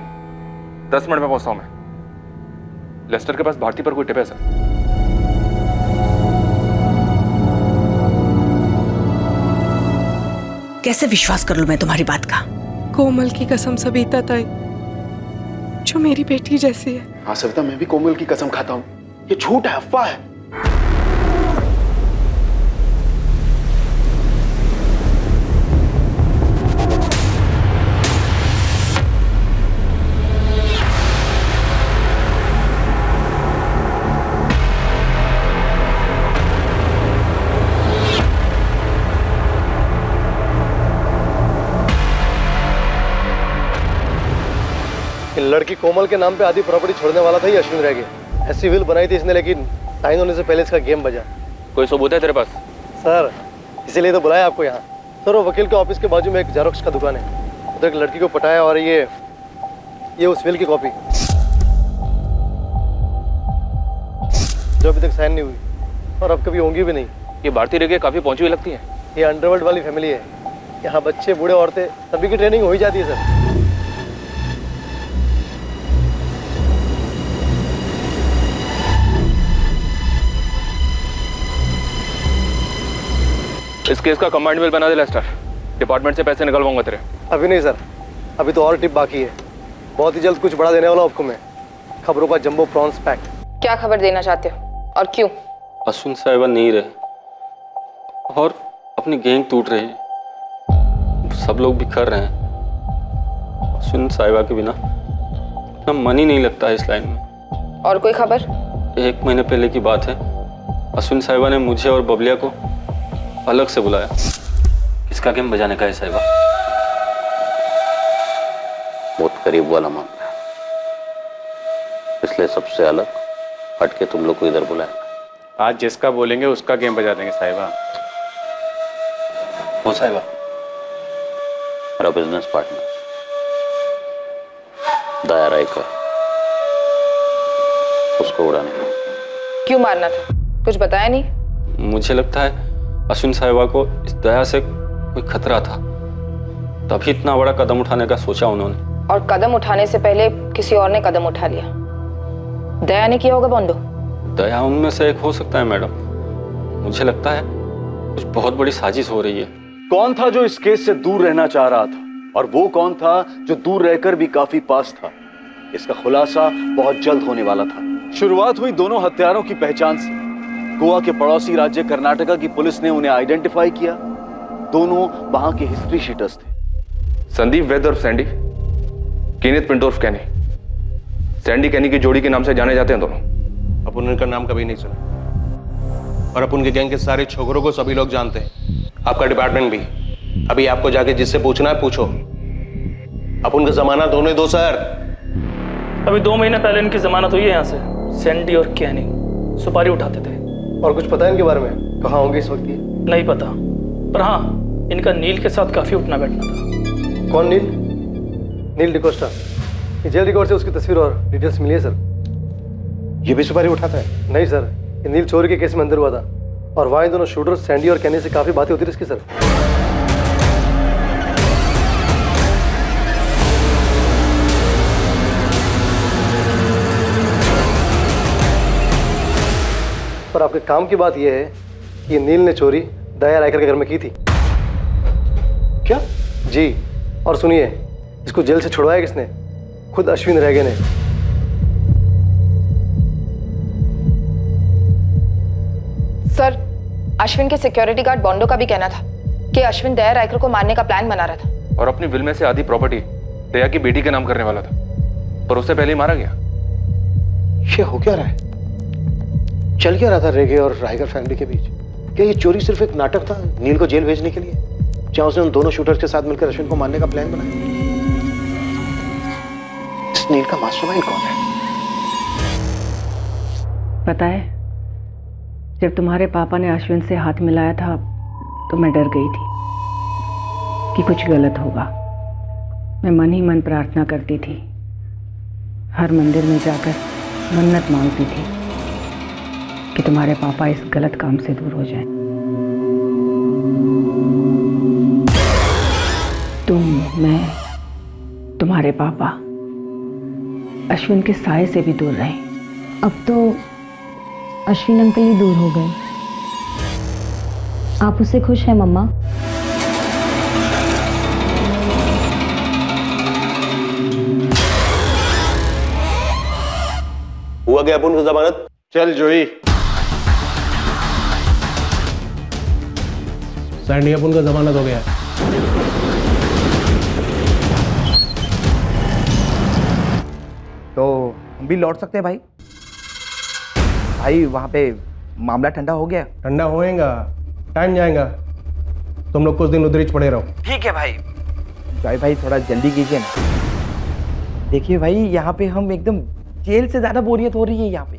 10 मिनट में पहुंचता हूं मैं। लेस्टर के पास भारती पर कोई टिप है सर? कैसे विश्वास कर लूं मैं तुम्हारी बात का? कोमल की कसम सविता ताई, जो मेरी बेटी जैसी है। हाँ सविता, मैं भी कोमल की कसम खाता हूँ, ये झूठ है, अफवाह है। लड़की कोमल के नाम पे आधी प्रॉपर्टी छोड़ने वाला था ही अश्विन रह गया। ऐसी विल बनाई थी इसने, लेकिन टाइम होने से पहले इसका गेम बजा। कोई सबूत है तेरे पास? सर, इसीलिए तो बुलाया आपको यहाँ। सर, वो वकील के ऑफिस के बाजू में एक जेरोक्स का दुकान है, उधर एक लड़की को पटाया और ये उस विल की कॉपी जो अभी तक साइन नहीं हुई और अब कभी होंगी भी नहीं। ये भारती रेगे काफी पहुंची हुई लगती है। ये अंडरवर्ल्ड वाली फैमिली है, यहाँ बच्चे बूढ़े औरतें सभी की ट्रेनिंग हो ही जाती है सर। इस केस का कमांड बिल बना दे लेस्टर, डिपार्टमेंट से पैसे निकलवाऊंगा तेरे। अभी नहीं सर, अभी तो और टिप बाकी है। बहुत ही जल्द कुछ बड़ा देने वाला हूं आपको मैं। खबरों का जंबो प्रॉन्स पैक। क्या खबर देना चाहते हो और क्यों? अश्विन साहिबा नहीं रहे और अपनी गैंग टूट रही है, सब लोग बिखर रहे हैं। अश्विन साहिबा के बिना अपना मन ही नहीं लगता है इस लाइन में। और कोई खबर? 1 महीने पहले की बात है, अश्विन साहिबा ने मुझे और बबलिया को अलग से बुलाया। किसका गेम बजाने का है साहिबा? बहुत करीब वाला मामला है, इसलिए सबसे अलग हट के तुम लोग को इधर बुलाया। आज जिसका बोलेंगे उसका गेम बजा देंगे साहिबा। वो साहिबा मेरा बिजनेस पार्टनर दया रायकर, उसको उड़ाने का। क्यों मारना था? कुछ बताया नहीं? मुझे लगता है अश्विन साहिबा को इस दया से कोई खतरा था, तभी इतना बड़ा कदम उठाने का सोचा उन्होंने। और कदम उठाने से पहले किसी और ने कदम उठा लिया। दया ने किया होगा बोंडो। दया उनमें से एक हो सकता है मैडम। मुझे लगता है कुछ बहुत बड़ी साजिश हो रही है। कौन था जो इस केस से दूर रहना चाह रहा था, और वो कौन था जो दूर रहकर भी काफी पास था? इसका खुलासा बहुत जल्द होने वाला था। शुरुआत हुई दोनों हत्यारों की पहचान से। गोवा के पड़ोसी राज्य कर्नाटका की पुलिस ने उन्हें आइडेंटिफाई किया। दोनों वहां के हिस्ट्री शीटर्स थे। संदीप वैद और सैंडी, कीनेथ पिंटोर्फ कैनी। सैंडी कैनी की जोड़ी के नाम से जाने जाते हैं दोनों। अपन उनका नाम कभी नहीं सुना, और अपन के गैंग के सारे छोकरों को सभी लोग जानते हैं, आपका डिपार्टमेंट भी। अभी आपको जाके जिससे पूछना है पूछो। अपन का जमानत होने दो सर। अभी 2 महीने पहले इनकी जमानत हुई है यहाँ से। सैंडी और कैनी सुपारी उठाते थे। और कुछ पता है इनके बारे में? कहाँ होंगे इस वक्त ये? नहीं पता, पर हाँ इनका नील के साथ काफी उठना बैठना था। कौन नील? नील डिकोस्टा। ये जेल रिकॉर्ड से उसकी तस्वीर और डिटेल्स मिली है सर। ये भी सुपारी उठाता है? नहीं सर, ये नील चोरी के केस में अंदर हुआ था, और वहाँ इन दोनों शूटर सैंडी और कैनी से काफी बातें होती थी इसकी सर। पर आपके काम की बात यह है कि ये नील ने चोरी दया रायकर के घर में की थी। क्या? जी, और सुनिए, इसको जेल से छुड़वाया किसने? खुद अश्विन रेगे ने। सर, अश्विन के सिक्योरिटी गार्ड बोंडो का भी कहना था कि अश्विन दया रायकर को मारने का प्लान बना रहा था, और अपनी विल में से आधी प्रॉपर्टी दया की बेटी के नाम करने वाला था, पर उससे पहले ही मारा गया। ये हो क्या रहा है? चल क्या रहा था रेगे और रायकर फैमिली के बीच? क्या ये चोरी सिर्फ एक नाटक था नील को जेल भेजने के लिए, जहां उसने उन दोनों शूटर्स के साथ मिलकर अश्विन को मारने का प्लान बनाया? इस नील का मास्टरमाइंड कौन है? पता है, जब तुम्हारे पापा ने अश्विन से हाथ मिलाया था तो मैं डर गई थी कि कुछ गलत होगा। मैं मन ही मन प्रार्थना करती थी, हर मंदिर में जाकर मन्नत मांगती थी कि तुम्हारे पापा इस गलत काम से दूर हो जाएं। तुम, मैं, तुम्हारे पापा अश्विन के साए से भी दूर रहे। अब तो अश्विन अंकल ही दूर हो गए। आप उससे खुश हैं मम्मा? हुआ क्या अपन को जमानत? चल जोई। सैंडी, अपन का जमानत हो गया। तो हम भी लौट सकते हैं भाई? भाई वहाँ पे मामला ठंडा हो गया। ठंडा होएगा, टाइम जाएगा। तुम लोग कुछ दिन उधर ही पड़े रहो। ठीक है भाई। भाई थोड़ा जल्दी कीजिए ना। देखिए भाई, यहाँ पे हम एकदम जेल से ज्यादा बोरियत हो रही है यहाँ पे।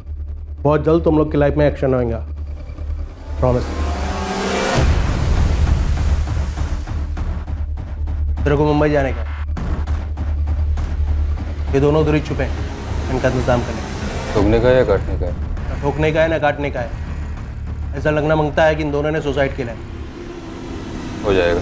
बहुत जल्द तुम लोग की लाइफ में एक्शन होएगा, प्रॉमिस। तेरे को मुंबई जाने का, ये दोनों उधर ही छुपे हैं, इनका इंतजाम करने का। ठोकने का या काटने का है? ना ठोकने का है ना काटने का है। ऐसा लगना मांगता है कि इन दोनों ने सुसाइड किया है। हो जाएगा।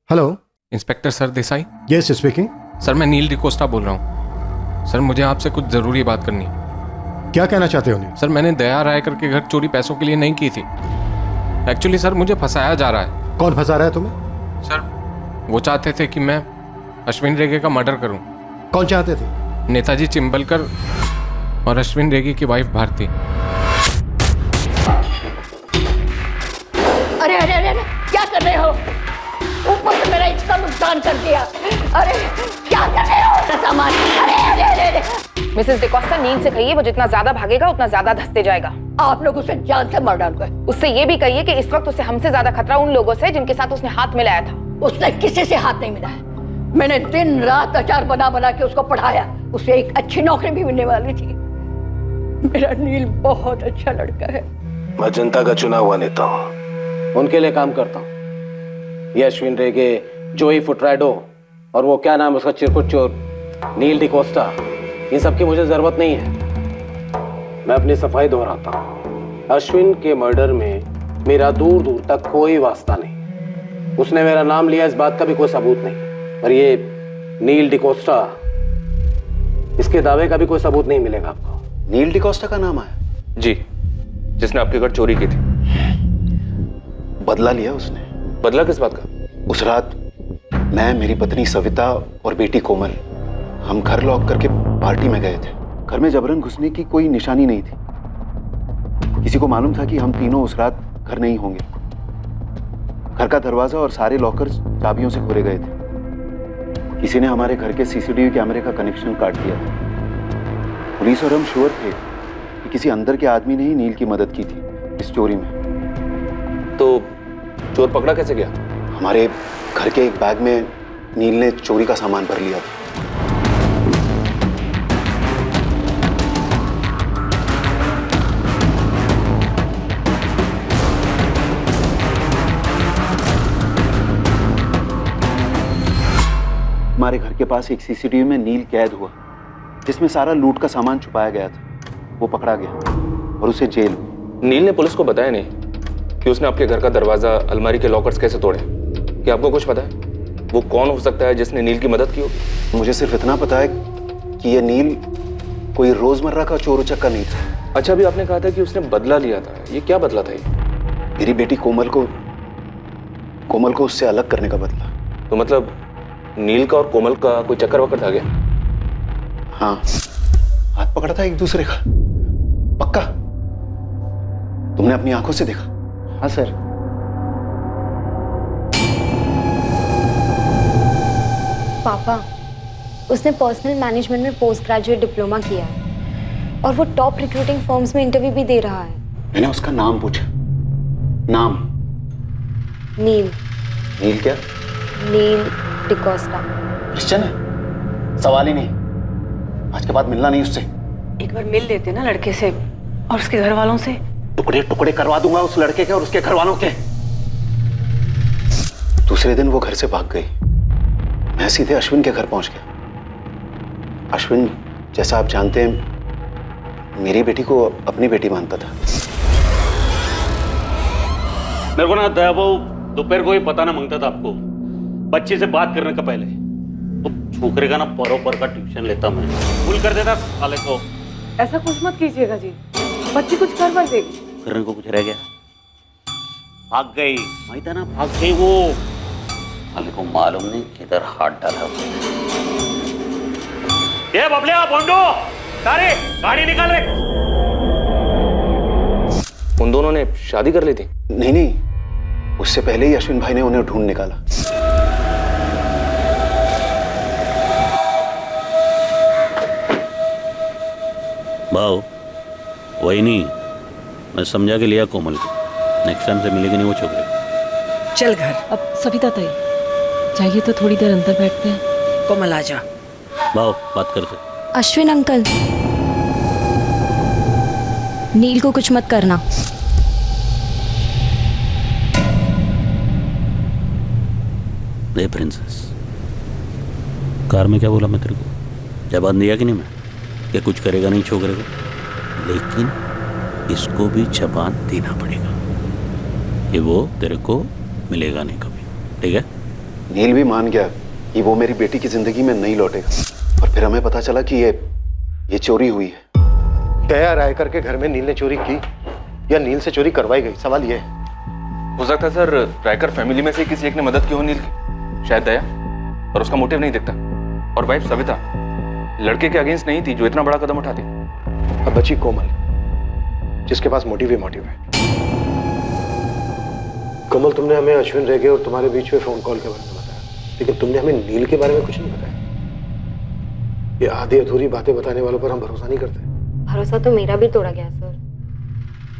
Hello, inspector sir Desai. Yes speaking. Sir मैं नील डिकोस्टा बोल रहा हूँ। सर मुझे आपसे कुछ ज़रूरी बात करनी है। क्या कहना चाहते हो नील? सर मैंने दया रायकर के घर चोरी पैसों के लिए नहीं की थी। एक्चुअली सर मुझे फंसाया जा रहा है। कौन फंसा रहा है तुम्हें? सर वो चाहते थे कि मैं अश्विन रेगे का मर्डर करूं। कौन चाहते थे? नेताजी चिंबलकर और अश्विन रेगे की वाइफ भारती। अरे अरे अरे अरे, क्या कर रहे हो? ऊपर से मेरा इतना नुकसान कर दिया। अरे क्या कर रहे हो सामान? अरे अरे अरे अरे। मिसेस डिकोस्टा, नील से कहिए वो जितना ज्यादा भागेगा उतना ज्यादा धंसते जाएगा। आप लोग उसे जान से मार डालोगे। उससे ये भी कहिए कि इस वक्त उसे हमसे ज्यादा खतरा उन लोगों से जिनके साथ उसने हाथ मिलाया था। उसने किसी से हाथ नहीं मिलाया। मैंने दिन रात अचार बना बना के उसको पढ़ाया। उसे एक अच्छी नौकरी भी मिलने वाली थी। मेरा नील बहुत अच्छा लड़का है। मैं जनता का चुना हुआ नेता हूँ, उनके लिए काम करता हूँ। ये अश्विन रेगे, जोई फुटराडो और वो क्या नाम उसका चिरकुट चोर नील डिकोस्टा, इन सब की मुझे जरूरत नहीं है। मैं अपनी सफाई दोहराता हूँ। अश्विन के मर्डर में मेरा दूर दूर तक कोई वास्ता नहीं। उसने मेरा नाम लिया, इस बात का भी कोई सबूत नहीं। और ये नील डिकोस्टा, इसके दावे का भी कोई सबूत नहीं मिलेगा आपको। नील डिकोस्टा का नाम आया? जी, जिसने आपके घर चोरी की थी। बदला लिया उसने। बदला किस बात का? उस रात मैं, मेरी पत्नी सविता और बेटी कोमल, हम घर लॉक करके पार्टी में गए थे। घर में जबरन घुसने की कोई निशानी नहीं थी। किसी को मालूम था कि हम तीनों उस रात घर नहीं होंगे। घर का दरवाजा और सारे लॉकर्स चाबियों से खोले गए थे। किसी ने हमारे घर के सीसीटीवी कैमरे का कनेक्शन काट दिया था। पुलिस और हम श्योर थे कि किसी अंदर के आदमी ने ही नील की मदद की थी इस चोरी में। तो चोर पकड़ा कैसे गया? हमारे घर के एक बैग में नील ने चोरी का सामान भर लिया था। हमारे घर के पास एक सीसीटीवी में नील कैद हुआ, जिसमें सारा लूट का सामान छुपाया गया था। वो पकड़ा गया और उसे जेल। नील ने पुलिस को बताया नहीं कि उसने आपके घर का दरवाजा, अलमारी के लॉकर्स कैसे तोड़े? क्या आपको कुछ पता है वो कौन हो सकता है जिसने नील की मदद की होगी? मुझे सिर्फ इतना पता है कि ये नील कोई रोजमर्रा का चोर उचक्का नहीं था। अच्छा, अभी आपने कहा था कि उसने बदला लिया था। ये क्या बदला था? ये मेरी बेटी कोमल को उससे अलग करने का बदला। तो मतलब नील का और कोमल का कोई चक्कर वक्कर था क्या? हाँ, हाथ पकड़ा था एक दूसरे का। पक्का? तुमने अपनी आंखों से देखा? हाँ सर। पापा, उसने पर्सनल मैनेजमेंट में पोस्ट ग्रेजुएट डिप्लोमा किया है और वो टॉप रिक्रूटिंग फर्म्स में इंटरव्यू भी दे रहा है। मैंने उसका नाम पूछा। नाम? नील। नील क्या? नील डिकोस्टा। क्रिश्चियन है? सवाल ही नहीं। आज के बाद मिलना नहीं उससे। एक बार मिल लेते ना लड़के से और उसके घर वालों से। टुकड़े टुकड़े करवा दूंगा उस लड़के के और उसके घर वालों के। दूसरे दिन वो घर से भाग गई। मैं सीधे अश्विन के घर पहुंच गया। अश्विन, जैसा आप जानते हैं, मेरी बेटी को अपनी बेटी मानता था। मेरे को ना दया वो दोपहर को ही पता ना मांगता था आपको, बच्चे से बात करने का पहले। तो छोकरे का ना परों पर का ट्यूशन लेता मैं, भूल कर देता साले को। ऐसा कुछ मत कीजिएगा जी, बच्ची कुछ कर बर देगी। करने को कुछ रह गया? भाग गई, माहित है ना, भाग गई वो। साले को मालूम नहीं किधर हाथ डाला उसने। ये बबलिया, बोंडो, तारे, गाड़ी निकाल रे। उन दोनों ने शादी कर ली थी? नहीं, उससे पहले ही अश्विन भाई ने उन्हें ढूंढ निकाला। भाव वही नहीं, मैं समझा के लिया कोमल को। नेक्स्ट टाइम से मिलेगी नहीं वो छोकरे। चल घर। अब सविता ताई, चाहिए तो थोड़ी देर अंदर बैठते हैं। कोमल आ जा। भाव बात करते। अश्विन अंकल, नील को कुछ मत करना। दे प्रिंसेस, कार में क्या बोला मैं तेरे को? जवाब दिया कि नहीं मैं कि कुछ करेगा नहीं छोकरे को, लेकिन इसको भी जबान देना पड़ेगा कि वो तेरे को मिलेगा नहीं कभी, ठीक है? नील भी मान गया कि वो मेरी बेटी की जिंदगी में नहीं लौटेगा। और फिर हमें पता चला कि ये चोरी हुई है। दया राय करके घर में नील ने चोरी की या नील से चोरी करवाई गई, सवाल ये है। हो सकता है सर रायकर फैमिली में से किसी एक ने मदद की हो नील की, शायद दया, और उसका मोटिव नहीं दिखता। और वाइफ सविता लड़के के अगेंस्ट नहीं थी जो इतना बड़ा कदम उठाती। अब बची कोमल, जिसके पास मोटिव ही मोटिव है। कोमल, तुमने हमें अश्विन रेगे और तुम्हारे बीच में फोन कॉल के बारे में बताया, लेकिन तुमने हमें नील के बारे में कुछ नहीं बताया। ये आधी अधूरी बातें बताने वालों पर हम भरोसा नहीं करते। भरोसा तो मेरा भी तोड़ा गया सर,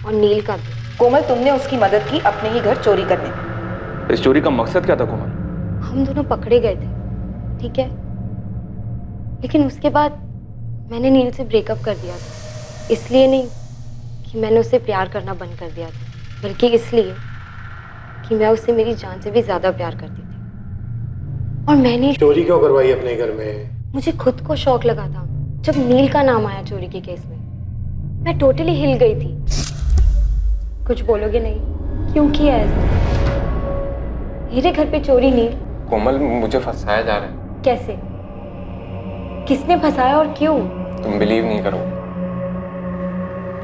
और नील का भी। कोमल, तुमने उसकी मदद की अपने ही घर चोरी करने में। इस चोरी का मकसद क्या था कोमल? हम दोनों पकड़े गए थे, ठीक है, लेकिन उसके बाद मैंने नील से ब्रेकअप कर दिया था। इसलिए नहीं कि मैंने उससे प्यार करना बंद कर दिया था, बल्कि इसलिए कि मैं उससे मेरी जान से भी ज्यादा प्यार करती थी। और मैंने चोरी क्यों करवाई अपने घर में? मुझे खुद को शौक लगा था जब नील का नाम आया चोरी के केस में। मैं टोटली हिल गई थी। कुछ बोलोगे नहीं? क्यों किया ऐसा? मेरे घर पे चोरी नील? कोमल, मुझे फंसाया जा रहा है। कैसे? किसने फंसाया और क्यों? तुम बिलीव नहीं करो,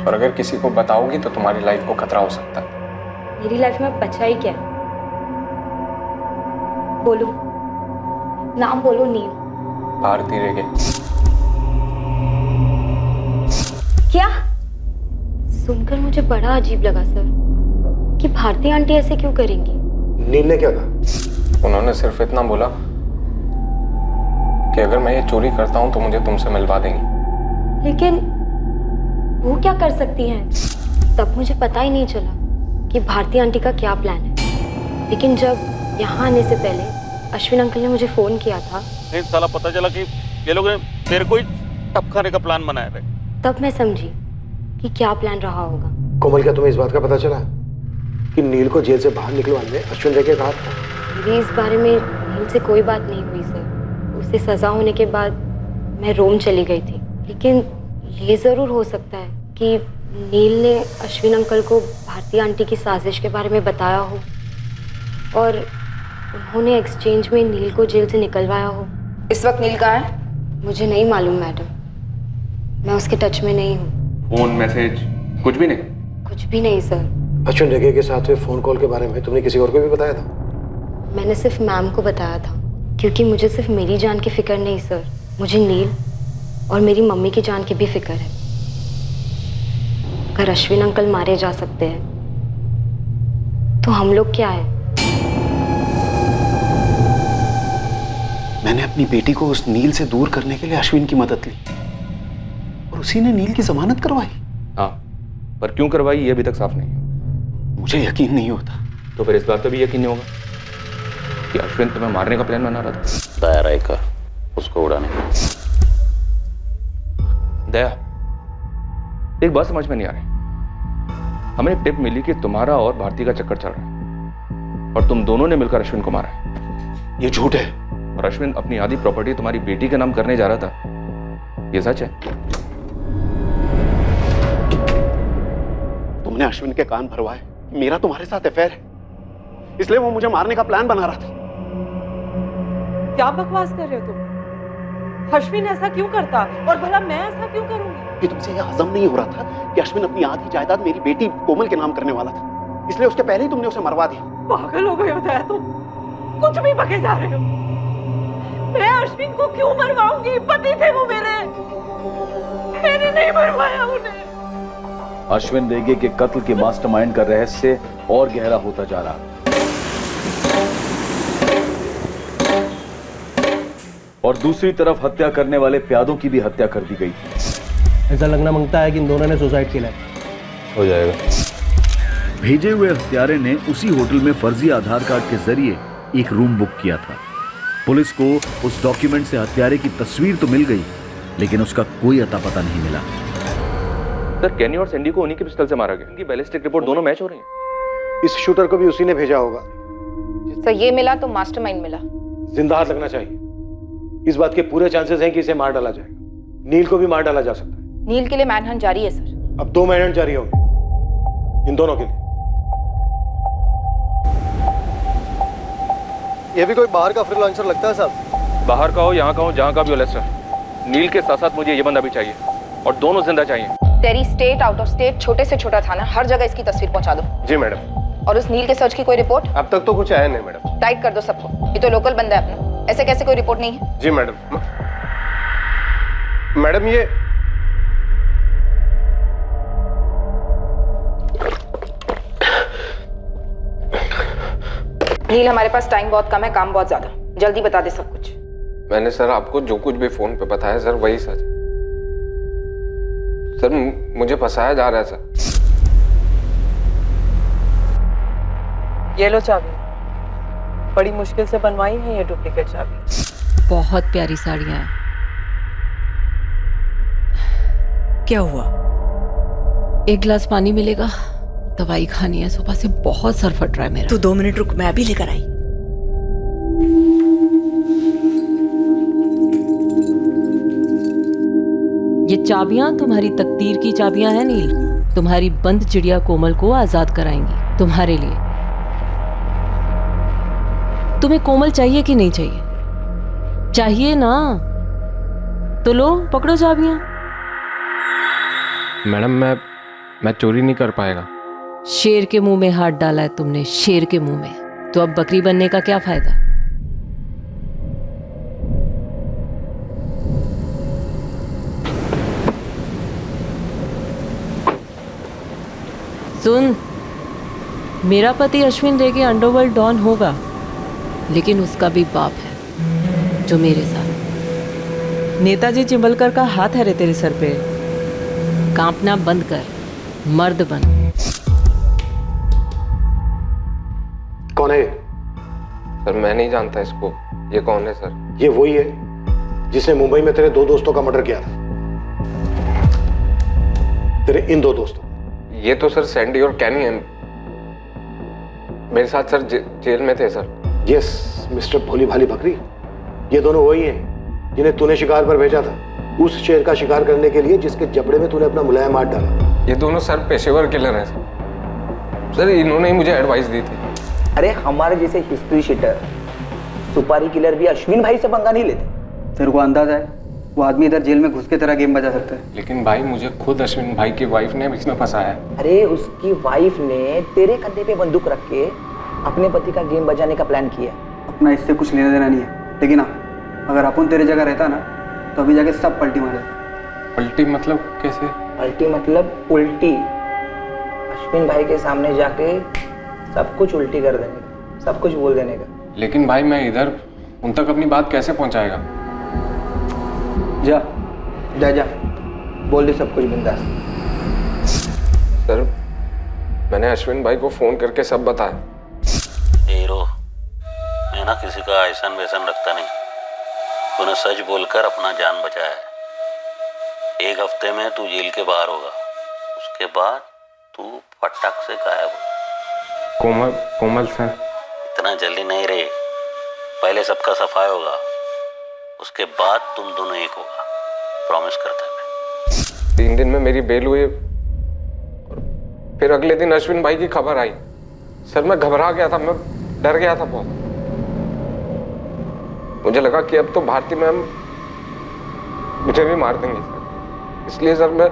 और अगर किसी को बताओगी तो तुम्हारी लाइफ को खतरा हो सकता है। मेरी लाइफ में बचा ही क्या? बोलो, नाम बोलो। नील? भारती रेगे। क्या? सुनकर मुझे बड़ा अजीब लगा सर, कि भारती आंटी ऐसे क्यों करेंगी? नील ने क्या कहा? उन्होंने सिर्फ इतना बोला कि अगर मैं ये चोरी करता हूं तो मुझे तुमसे मिलवा देंगी। लेकिन वो क्या कर सकती हैं? तब मुझे पता ही नहीं चला कि भारती आंटी का क्या प्लान है। लेकिन जब यहाँ आने से पहले अश्विन अंकल ने मुझे फोन किया था, नहीं साला पता चला कि ये लोग ने तेरे को ही टप खाने का प्लान बनाया था। तब मैं समझी कि क्या प्लान रहा होगा। कोमल, क्या तुम्हें इस बात का पता चला कि नील को जेल से बाहर निकलवाने में अश्विन रेगे का हाथ था? मेरी इस बारे में नील से कोई बात नहीं हुई सर। उसे सजा होने के बाद मैं रोम चली गई थी। लेकिन ये ज़रूर हो सकता है कि नील ने अश्विन अंकल को भारती आंटी की साजिश के बारे में बताया हो और उन्होंने एक्सचेंज में नील को जेल से निकलवाया हो। इस वक्त नील कहाँ है? मुझे नहीं मालूम मैडम, मैं उसके टच में नहीं हूँ। फोन मैसेज कुछ भी नहीं? कुछ भी नहीं सर। अश्विन रेगे के साथ हुए फोन कॉल के बारे में तुमने किसी और को भी बताया था? मैंने सिर्फ मैम को बताया था, क्योंकि मुझे सिर्फ मेरी जान की फिक्र नहीं सर, मुझे नील और मेरी मम्मी की जान की भी फिक्र है। अगर अश्विन अंकल मारे जा सकते हैं तो हम लोग क्या है? मैंने अपनी बेटी को उस नील से दूर करने के लिए अश्विन की मदद ली और उसी ने नील की जमानत करवाई। हाँ, पर क्यों करवाई ये अभी तक साफ नहीं है। मुझे यकीन नहीं होता। तो फिर इस बात का भी यकीन नहीं होगा कि अश्विन तुम्हें मारने का प्लान बना रहा था? दायरा है कर उसको उड़ाने का। दया, एक बात समझ में नहीं आ रही। हमें एक टिप मिली कि तुम्हारा और भारती का चक्कर चल रहा है और तुम दोनों ने मिलकर अश्विन को मारा है। ये झूठ है। और अश्विन अपनी आधी प्रॉपर्टी तुम्हारी बेटी के नाम करने जा रहा था, ये सच है? तुमने अश्विन के कान भरवाए मेरा तुम्हारे साथ अफेयर है, इसलिए वो मुझे मारने का प्लान बना रहा था। क्या बकवास कर रहे हो तुम? अश्विन ऐसा क्यों करता और भला मैं ऐसा क्यों करूंगी? कि तुमसे यह हजम नहीं हो रहा था कि अश्विन अपनी आधी जायदाद मेरी बेटी कोमल के नाम करने वाला था, इसलिए उसके पहले ही तुमने उसे मरवा दिया। पागल हो गए हो दया तुम, कुछ भी बके जा रहे हो। मैं अश्विन को क्यों मरवाऊंगी? पति थे वो मेरे, मैंने नहीं मरवाया उन्हें। अश्विन रेगे के कत्ल के मास्टरमाइंड का रहस्य और गहरा होता जा रहा है और दूसरी तरफ हत्या करने वाले प्यादों की भी हत्या कर दी गई थी। ऐसा लगना मांगता है कि इन दोनों ने सुसाइड किया है। हो जाएगा। भेजे हुए हत्यारे ने उसी होटल में फर्जी आधार कार्ड के जरिए एक रूम बुक किया था। पुलिस को उस डॉक्यूमेंट से हत्यारे की तस्वीर तो मिल गई, लेकिन उसका कोई अता पता नहीं मिला। सर, कैनी और सैंडी को उन्हीं के पिस्टल से मारा गया। इनकी बैलिस्टिक रिपोर्ट दोनों मैच हो रही है। इस शूटर को भी उसी ने भेजा होगा। तो ये मिला तो मास्टरमाइंड मिला। जिंदा हाथ लगना चाहिए। इस बात के पूरे चांसेस हैं कि इसे मार डाला जाएगा। नील को भी मार डाला जा सकता है। नील के लिए मैनहंट जारी है सर। अब 2 मैनहंट जारी होंगे इन दोनों के लिए। ये भी कोई बाहर का फ्रीलांसर लगता है साहब। बाहर का हो, यहाँ का हो, जहाँ का भी हो लेस्टर, नील के साथ साथ मुझे ये बंदा भी चाहिए और दोनों जिंदा चाहिए। तेरी स्टेट, आउट ऑफ स्टेट, छोटे से छोटा थाना, हर जगह इसकी तस्वीर पहुंचा दो। जी मैडम। और उस नील के सर्च की कोई रिपोर्ट? अब तक तो कुछ आया नहीं मैडम। टाइट कर दो सबको, ये तो लोकल बंदा है अपना, ऐसे कैसे कोई रिपोर्ट नहीं है? जी मैडम। मैडम ये नील, हमारे पास टाइम बहुत कम है, काम बहुत ज्यादा, जल्दी बता दे सब कुछ। मैंने सर आपको जो कुछ भी फोन पे बताया सर वही सच। सर मुझे फंसाया जा रहा है सर। ये लो चाबी, बड़ी मुश्किल से बनवाई है ये डुप्लीकेट चाबी। बहुत प्यारी साड़ियां हैं। क्या हुआ? एक गिलास पानी मिलेगा? दवाई खानी है, सुबह से बहुत सर फट रहा है मेरा। तू 2 मिनट रुक, मैं अभी लेकर आई। ये चाबियां तुम्हारी तकदीर की चाबियां हैं नील। तुम्हारी बंद चिड़िया कोमल को आजाद कराएंगी तुम्हारे लिए। तुम्हें कोमल चाहिए कि नहीं चाहिए? चाहिए ना? तो लो पकड़ो चाबियां। मैडम मैं चोरी नहीं कर पाएगा। शेर के मुंह में हाथ डाला है तुमने, शेर के मुंह में, तो अब बकरी बनने का क्या फायदा? सुन, मेरा पति अश्विन रेगे अंडरवर्ल्ड डॉन होगा, लेकिन उसका भी बाप है जो मेरे साथ। नेताजी चिंबलकर का हाथ है रे तेरे सर पे। कांपना बंद कर, मर्द बन। कौन है? सर मैं नहीं जानता इसको। ये कौन है सर? ये वही है जिसने मुंबई में तेरे 2 दोस्तों का मर्डर किया था। तेरे इन 2 दोस्तों। ये तो सर सैंडी और कैनी हैं। मेरे साथ सर जेल में थे सर। यस मिस्टर भोली भाली बकरी, ये दोनों वही हैं जिन्हें तूने शिकार पर भेजा था, उस शेर का शिकार करने के लिए जिसके जबड़े में तूने अपना मुलायम हाथ डाला। ये दोनों सर पेशेवर किलर हैं सर। इन्होंने ही मुझे एडवाइस दी थी। अरे हमारे जैसे हिस्ट्री शीटर, सुपारी किलर भी अश्विन भाई से पंगा नहीं लेते। तेरे को अंदाजा है वो आदमी इधर जेल में घुस के तरह गेम बजा सकता है। लेकिन भाई मुझे खुद अश्विन भाई की वाइफ ने इसमें फंसाया है। अरे उसकी वाइफ ने तेरे कंधे पे बंदूक रख के अपने पति का गेम बजाने का प्लान किया। अपना इससे कुछ लेना देना नहीं है, लेकिन हाँ अगर अपन तेरे जगह रहता ना तो अभी जाके सब पलटी मारे। पलटी मतलब कैसे? पलटी मतलब उल्टी। अश्विन भाई के सामने जाके सब कुछ उल्टी कर देने का, सब कुछ बोल देने का। लेकिन भाई मैं इधर उन तक अपनी बात कैसे पहुंचाएगा? जा जा जा बोल दे सब कुछ बिंदास। सर मैंने अश्विन भाई को फोन करके सब बताया। हीरो, मैं ना किसी का ऐसन वैसन रखता नहीं। तूने सच बोलकर अपना जान बचाया है। 1 हफ्ते में तू जेल के बाहर होगा, उसके बाद तू फटाक से गायब हो। कोमल सर? इतना जल्दी नहीं रे, पहले सबका सफाई होगा, उसके बाद तुम दोनों एक होगा, प्रॉमिस करता मैं। 3 दिन में मेरी बेल हुई, फिर अगले दिन अश्विन भाई की खबर आई। सर मैं घबरा गया था, मैं डर गया था बहुत। मुझे लगा कि अब तो भारती मैम मुझे भी मार देंगी सर, इसलिए सर मैं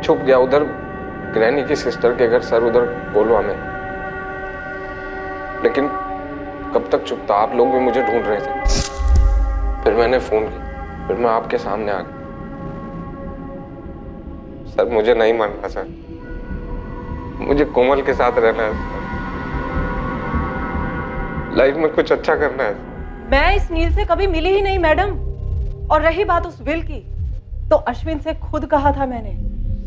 छुप गया उधर ग्रैनी की सिस्टर के घर सर, उधर कोलवा में। लेकिन कब तक चुप था, आप लोग भी मुझे ढूंढ रहे थे। फिर मैंने फोन किया, फिर मैं आपके सामने आ गया। सर मुझे नहीं मानना सर, मुझे कोमल के साथ रहना है, लाइफ में कुछ अच्छा करना है। मैं इस नील से कभी मिली ही नहीं मैडम। और रही बात उस विल की, तो अश्विन से खुद कहा था मैंने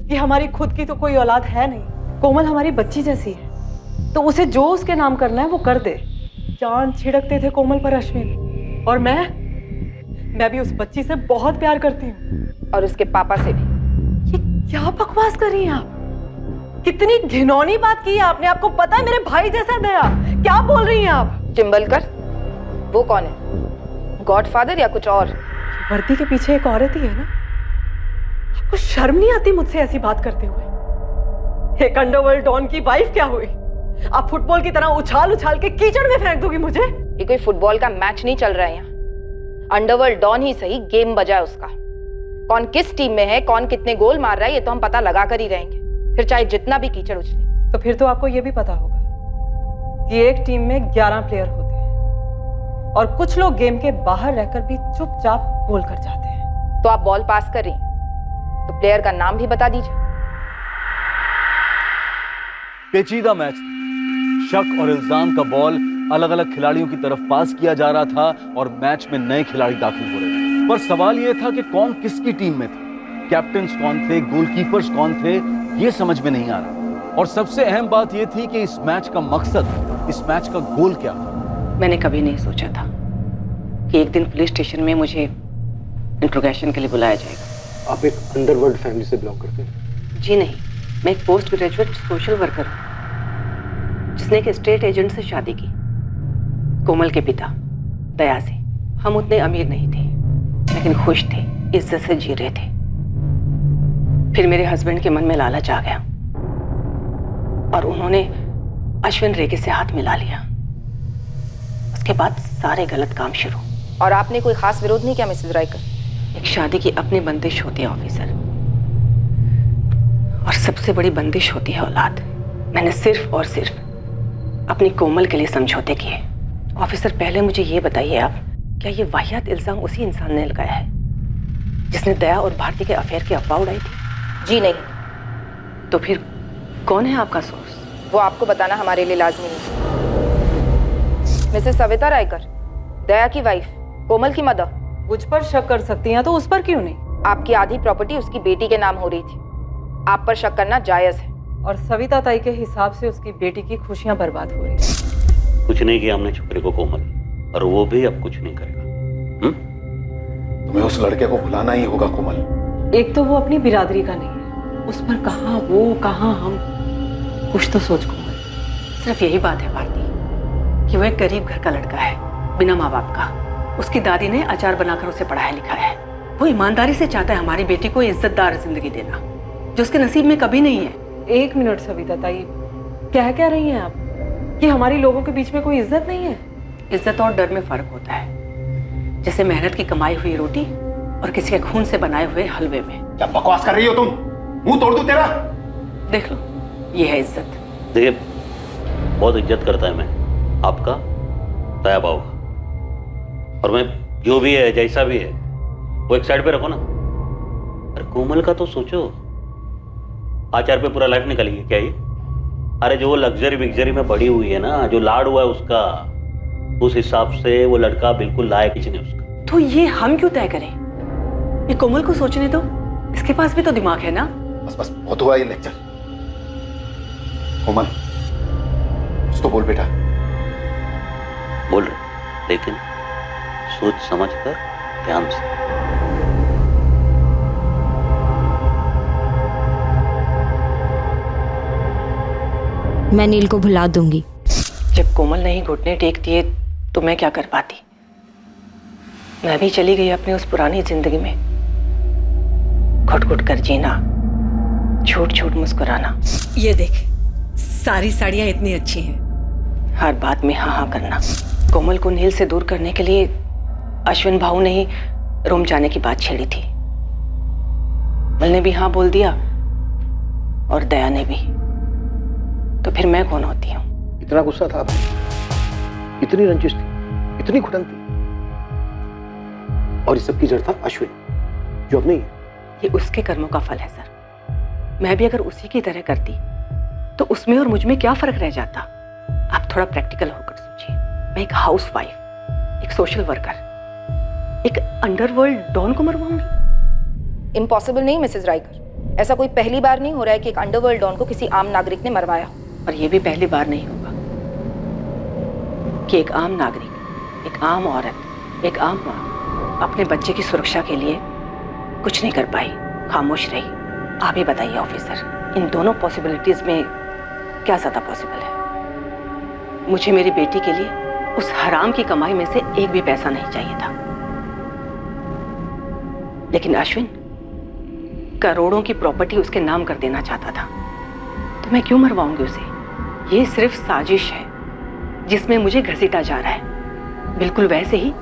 कि हमारी खुद की तो कोई औलाद है नहीं, कोमल हमारी बच्ची जैसी है, तो उसे जो उसके नाम करना है वो कर दे। जान छिड़कते थे कोमल पर अश्विन, और मैं भी उस बच्ची से बहुत प्यार करती हूँ, और उसके पापा से भी। ये क्या बकवास कर रही हैं आप? कितनी घिनौनी बात की है आपने। आपको पता है मेरे भाई जैसा दया, क्या बोल रही हैं आप? चिंबलकर वो कौन है? गॉडफादर या कुछ और? वर्दी के पीछे एक औरत ही है ना। आपको शर्म नहीं आती मुझसे ऐसी बात करते हुए? एक अंडरवर्ल्ड डॉन की वाइफ क्या हुई? आप फुटबॉल की तरह उछाल उछाल के कीचड़ में फेंक दोगी मुझे? ये कोई फुटबॉल का मैच नहीं चल रहा है यहाँ। अंडरवर्ल्ड डॉन ही सही, गेम बजा है उसका। कौन किस टीम में है, कौन कितने गोल मार रहा है, ये तो हम पता लगा कर ही रहेंगे, फिर चाहे जितना भी कीचड़ उछले। तो फिर तो आपको ये भी पता होगा कि एक टीम में 11 प्लेयर होते हैं, और कुछ लोग गेम के बाहर रहकर भी चुपचाप गोल कर जाते हैं। तो आप बॉल पास कर रही, तो प्लेयर का नाम भी बता दीजिए। पेचीदा मैच था। शक और इल्जाम का बॉल अलग अलग खिलाड़ियों की तरफ पास किया जा रहा था और मैच में नए खिलाड़ी दाखिल हो रहे थे। पर सवाल यह था कि कौन किसकी टीम में था, कैप्टन्स कौन थे, गोलकीपर्स कौन थे, यह समझ में नहीं आ रहा। और सबसे अहम बात यह थी कि इस मैच का मकसद, इस मैच का गोल क्या था। मैंने कभी नहीं सोचा था कि एक दिन पुलिस स्टेशन में मुझे इंट्रोगेशन के लिए बुलाया जाएगा। आप एक अंडरवर्ल्ड फैमिली से बिलोंग करते हैं? जी नहीं, मैं एक पोस्ट ग्रेजुएट सोशल वर्कर हूँ जिसने एक स्टेट एजेंट से शादी की, कोमल के पिता दया से। हम उतने अमीर नहीं थे, लेकिन खुश थे, इज्जत से जी रहे थे। फिर मेरे हस्बैंड के मन में लालच आ गया और उन्होंने अश्विन रेगे से हाथ मिला लिया। उसके बाद सारे गलत काम शुरू। और आपने कोई खास विरोध नहीं किया मिसेस रायकर? एक शादी की अपनी बंदिश होती है ऑफिसर, और सबसे बड़ी बंदिश होती है औलाद। मैंने सिर्फ और सिर्फ अपनी कोमल के लिए समझौते किए। ऑफिसर, पहले मुझे ये बताइए आप, क्या ये वाहियात इल्जाम उसी इंसान ने लगाया है जिसने दया और भारती के अफेयर की अफवाह उड़ाई थी? जी नहीं। तो फिर कौन है आपका सोर्स? वो आपको बताना हमारे लिए लाजमी नहीं। मिसेस सविता रायकर, दया की वाइफ, कोमल की मदर। मुझ पर शक कर सकती हैं तो उस पर क्यों नहीं? आपकी आधी प्रॉपर्टी उसकी बेटी के नाम हो रही थी, आप पर शक करना जायज है। और सविता ताई के हिसाब से उसकी बेटी की खुशियां बर्बाद हो रही हैं। कुछ नहीं किया हमने छोकरे को कोमल, और वो भी अब कुछ नहीं करेगा। तुम्हें उस लड़के को भुलाना ही होगा कोमल। एक तो वो अपनी बिरादरी का नहीं है, उस पर कहाँ वो कहाँ हम। कुछ तो सोच कोमल। सिर्फ यही बात है भारती कि वो एक गरीब घर का लड़का है, बिना माँ बाप का। उसकी दादी ने अचार बनाकर उसे पढ़ाया लिखाया है। वो ईमानदारी से चाहता है हमारी बेटी को इज्जतदार जिंदगी देना, जो उसके नसीब में कभी नहीं है। एक मिनट सविता ताई, क्या रही हैं आप कि हमारी लोगों के बीच में कोई इज्जत नहीं है? इज्जत और डर में फर्क होता है, जैसे मेहनत की कमाई हुई रोटी और किसी के खून से बनाए हुए हलवे में। क्या बकवास कर रही हो तुम? मुंह तोड़ दूं तेरा? देख लो, ये है इज्जत। देखिए, बहुत इज्जत करता है मैं आपका, दया भाव का, और मैं जो भी है जैसा भी है वो एक साइड पे रखो ना। अरे कोमल का तो सोचो, आचार पे पूरा लाइफ निकालेगी क्या ये? अरे जो लग्जरी विग्जरी में बड़ी हुई है ना, जो लाड हुआ है उसका, उस हिसाब से वो लड़का बिल्कुल लायक ही नहीं उसका। तो ये हम क्यों तय करें? ये कोमल को सोचने दो, इसके पास भी तो दिमाग है ना। बस बहुत हुआ ये लेक्चर। कोमल, कुछ तो बोल बेटा। बोल रहे, लेकिन सोच समझ कर, ध्यान से। मैं नील को भुला दूंगी। जब कोमल ने ही घुटने टेक दिए तो मैं क्या कर पाती? मैं भी चली गई अपनी उस पुरानी जिंदगी में, घुट घुट कर जीना, झूठ झूठ मुस्कुराना। ये देख, सारी साड़ियां इतनी अच्छी हैं, हर बात में हाँ हाँ करना। कोमल को नील से दूर करने के लिए अश्विन भाऊ ने ही रोम जाने की बात छेड़ी थी। कोमल ने भी हाँ बोल दिया और दया ने भी। तो फिर मैं कौन होती हूँ? इतना गुस्सा था भाई, इतनी रंजिश थी, इतनी घुटन थी, और इस सब की जड़ था अश्विन, जो अब नहीं है। ये उसके कर्मों का फल है सर। मैं भी अगर उसी की तरह करती तो उसमें और मुझ में क्या फर्क रह जाता? आप थोड़ा प्रैक्टिकल होकर सोचिए। मैं एक हाउसवाइफ, एक सोशल वर्कर, एक अंडरवर्ल्ड डॉन को मरवाऊंगी? इम्पॉसिबल नहीं मिसेस राइकर, ऐसा कोई पहली बार नहीं हो रहा है कि एक अंडरवर्ल्ड डॉन को किसी आम नागरिक ने मरवाया। और ये भी पहली बार नहीं होगा कि एक आम नागरिक, एक आम औरत, एक आम माँ अपने बच्चे की सुरक्षा के लिए कुछ नहीं कर पाई, खामोश रही। आप ही बताइए ऑफिसर, इन दोनों पॉसिबिलिटीज में क्या ज्यादा पॉसिबल है? मुझे मेरी बेटी के लिए उस हराम की कमाई में से एक भी पैसा नहीं चाहिए था, लेकिन अश्विन करोड़ों की प्रॉपर्टी उसके नाम कर देना चाहता था। तो मैं क्यों मरवाऊंगी उसे? ये सिर्फ साजिश है जिसमें मुझे घसीटा जा रहा है, बिल्कुल वैसे ही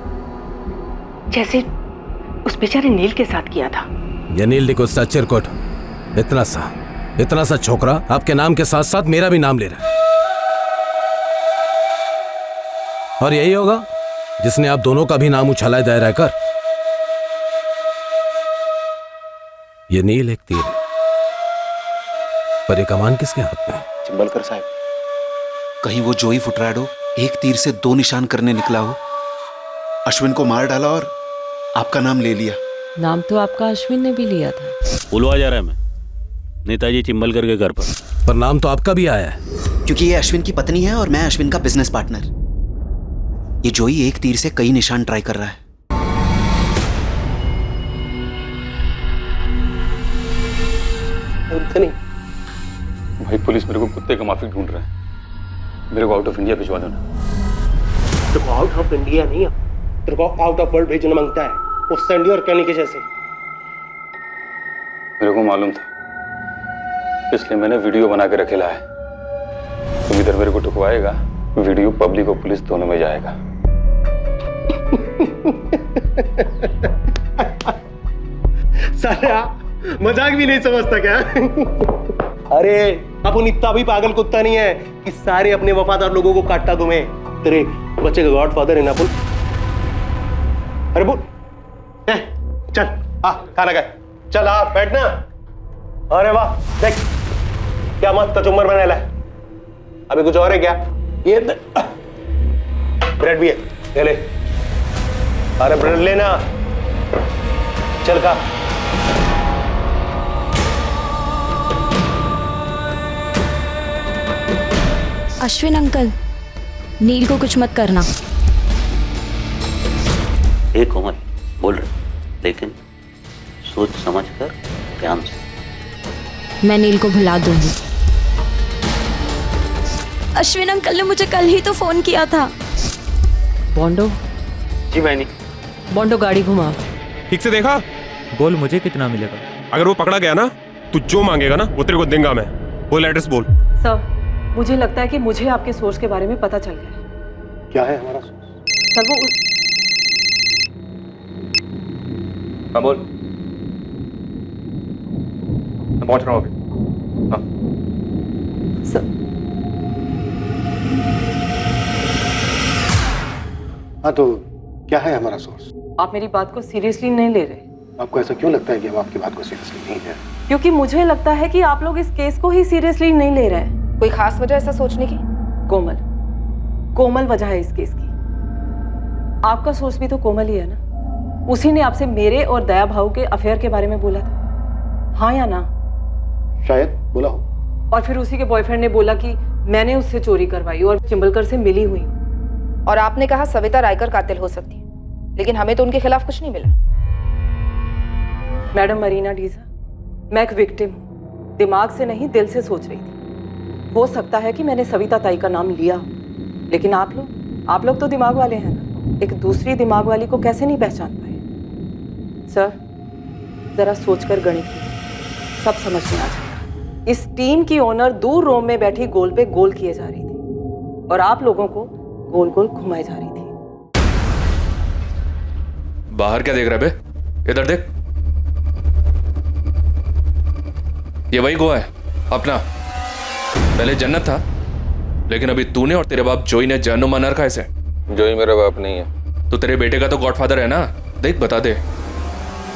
जैसे उस बेचारे नील के साथ किया था। ये नील डिकोस्टा चिरकुट, इतना सा छोकरा आपके नाम के साथ साथ मेरा भी नाम ले रहा है, और यही होगा जिसने आप दोनों का भी नाम उछाला है दया रायकर। ये नील एक तीर है, पर ये कमान किसके हाथ में है? चिंबलकर साहब, कहीं वो जोई फुटराडो एक तीर से 2 निशान करने निकला हो, अश्विन को मार डाला और आपका नाम ले लिया। नाम तो आपका अश्विन ने भी लिया था। बुलवा जा रहा है मैं नेताजी चिंबलकर के घर पर नाम तो आपका भी आया है। क्योंकि ये अश्विन की पत्नी है और मैं अश्विन का बिजनेस पार्टनर। ये जोई एक तीर से कई निशान ट्राई कर रहा है। नहीं भाई, पुलिस मेरे को कुत्ते का माफिक ढूंढ रहा है, मेरे को आउट ऑफ इंडिया भिजवा दो ना। तेरे को आउट ऑफ इंडिया नहीं, तेरे को आउट ऑफ वर्ल्ड भेजना मांगता है, वो सैंडी और कैनी के जैसे। मेरे को मालूम था, इसलिए मैंने वीडियो बना के रखेला है। तुम इधर मेरे को टुकवाएगा, वीडियो पब्लिक और पुलिस दोनों में जाएगा। साला मजाक भी नहीं समझता क्या? अरे अपन इतना भी पागल कुत्ता नहीं है कि सारे अपने वफादार लोगों को काटता घूमे। तेरे बच्चे का गॉडफादर है ना बोल। अरे बोल, चल खाना खाए, चल बैठना। अरे वाह, देख क्या मस्त कचुम्बर बनाया है। अभी कुछ और है क्या? ये ब्रेड भी है, ये ले। अरे ब्रेड लेना, चल खा। अश्विन अंकल, नील को कुछ मत करना। एक कोमल बोल रहे, लेकिन सोच समझ कर ध्यान से। मैं नील को भुला दूंगी। अश्विन अंकल ने मुझे कल ही तो फोन किया था। बॉन्डो। जी बहनी। बॉन्डो गाड़ी घुमा। ठीक से देखा? बोल मुझे कितना मिलेगा? अगर वो पकड़ा गया ना, तू जो मांगेगा ना वो तेरे को देंगा मैं। बोल एड्रेस बोल। सर, मुझे लगता है कि मुझे आपके सोर्स के बारे में पता चल गया है। क्या है हमारा सोर्स? सर वो हाँ बोल। मैं पहुंच रहा हूँ अभी। हाँ। हाँ तो क्या है हमारा सोर्स? आप मेरी बात को सीरियसली नहीं ले रहे। आपको ऐसा क्यों लगता है कि हम आपकी बात को सीरियसली नहीं ले रहे? क्योंकि मुझे लगता है कि आप लोग इस केस को ही सीरियसली नहीं ले रहे हैं। कोई खास वजह ऐसा सोचने की? कोमल वजह है इस केस की। आपका सोर्स भी तो कोमल ही है ना। उसी ने आपसे मेरे और दया भाऊ के अफेयर के बारे में बोला था, हाँ या ना? शायद बोला हो। और फिर उसी के बॉयफ्रेंड ने बोला कि मैंने उससे चोरी करवाई और चिंबलकर से मिली हुई हूँ। और आपने कहा सविता रायकर कातिल हो सकती है, लेकिन हमें तो उनके खिलाफ कुछ नहीं मिला। मैडम मरीना डीजा, मैं एक विक्टिम हूँ, दिमाग से नहीं दिल से सोच रही थी। हो सकता है कि मैंने सविता ताई का नाम लिया, लेकिन आप लोग तो दिमाग वाले हैं ना। एक दूसरी दिमाग वाली को कैसे नहीं पहचान पाए? सर जरा सोचकर गणित कीजिए, सब समझ में आ जाएगा। इस टीम की ओनर दूर रोम में बैठी गोल पे गोल किए जा रही थी और आप लोगों को गोल गोल घुमाई जा रही थी। बाहर क्या देख रहा है बे? इधर देख। ये वही गोवा है अपना। पहले जन्नत था, लेकिन अभी तूने और तेरे बाप जोई ने जहन्नुम बना रखा है इसे। जोई मेरा बाप नहीं है। तो तेरे बेटे का तो गॉडफादर है ना। देख बता दे,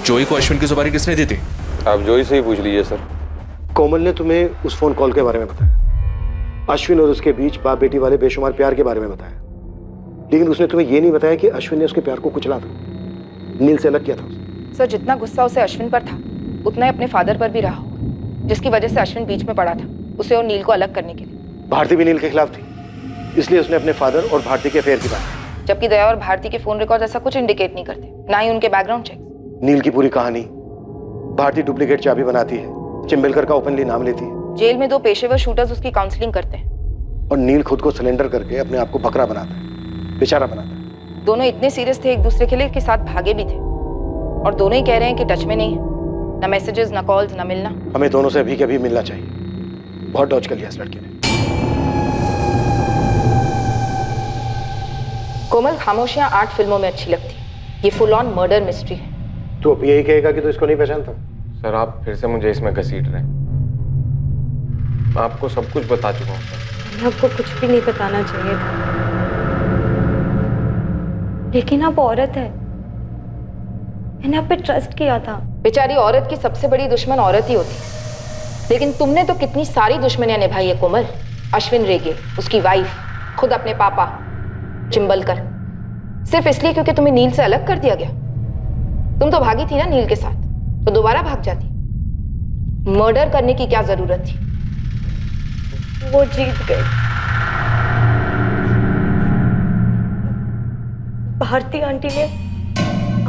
जोई को अश्विन की सुपारी किसने दी थी? आप जोई से ही पूछ लीजिए सर। कोमल ने तुम्हें उस फोन कॉल के बारे में बताया, अश्विन और उसके बीच बाप बेटी वाले बेशुमार प्यार के बारे में बताया, लेकिन उसने तुम्हें यह नहीं बताया कि अश्विन ने उसके प्यार को कुचला था, नील से अलग किया था उसे। सर जितना गुस्सा उसे अश्विन पर था, उतना ही अपने फादर पर भी रहा होगा, जिसकी वजह से अश्विन बीच में पड़ा था उसे और नील को अलग करने के लिए। भारती भी नील के खिलाफ थी, इसलिए उसने अपने फादर और भारती के अफेयर की बात की। जबकि दया और भारती के फोन रिकॉर्ड ऐसा कुछ इंडिकेट नहीं करते, ना ही उनके बैकग्राउंड चेक। नील की पूरी कहानी, भारती डुप्लीकेट चाबी बनाती है, चिंबलकर का ओपनली नाम लेती है। जेल में 2 पेशेवर शूटर्स उसकी काउंसलिंग करते हैं और नील खुद को सिलेंडर करके अपने आप को बकरा बनाता है, बेचारा बनाता है। दोनों इतने सीरियस थे एक दूसरे के लिए कि साथ भागे भी थे, और दोनों ही कह रहे हैं कि टच में नहीं है, ना मैसेजेस, ना कॉल्स, ना मिलना। हमें दोनों से अभी के अभी मिलना चाहिए। बहुत डॉज कर लिया इस लड़के ने। कोमल, खामोशियां 8 फिल्मों में अच्छी लगती, ये फुल ऑन मर्डर मिस्ट्री है। तू अब यही कहेगा कि तू इसको नहीं पहचानता? सर आप फिर से मुझे इसमें घसीट रहे हैं। मैं आपको सब कुछ बता चुका हूँ सर। आपको कुछ भी नहीं बताना चाहिए था, लेकिन आप औरत है, मैंने आप पे ट्रस्ट किया था। बेचारी औरत की सबसे बड़ी दुश्मन औरत ही होती है, लेकिन तुमने तो कितनी सारी दुश्मनियां निभाई है कोमल। अश्विन रेगे, उसकी वाइफ, खुद अपने पापा चिंबलकर, सिर्फ इसलिए क्योंकि तुम्हें नील से अलग कर दिया गया। तुम तो भागी थी ना नील के साथ, तो दोबारा भाग जाती। मर्डर करने की क्या जरूरत थी? वो जीत गई। भारती आंटी ने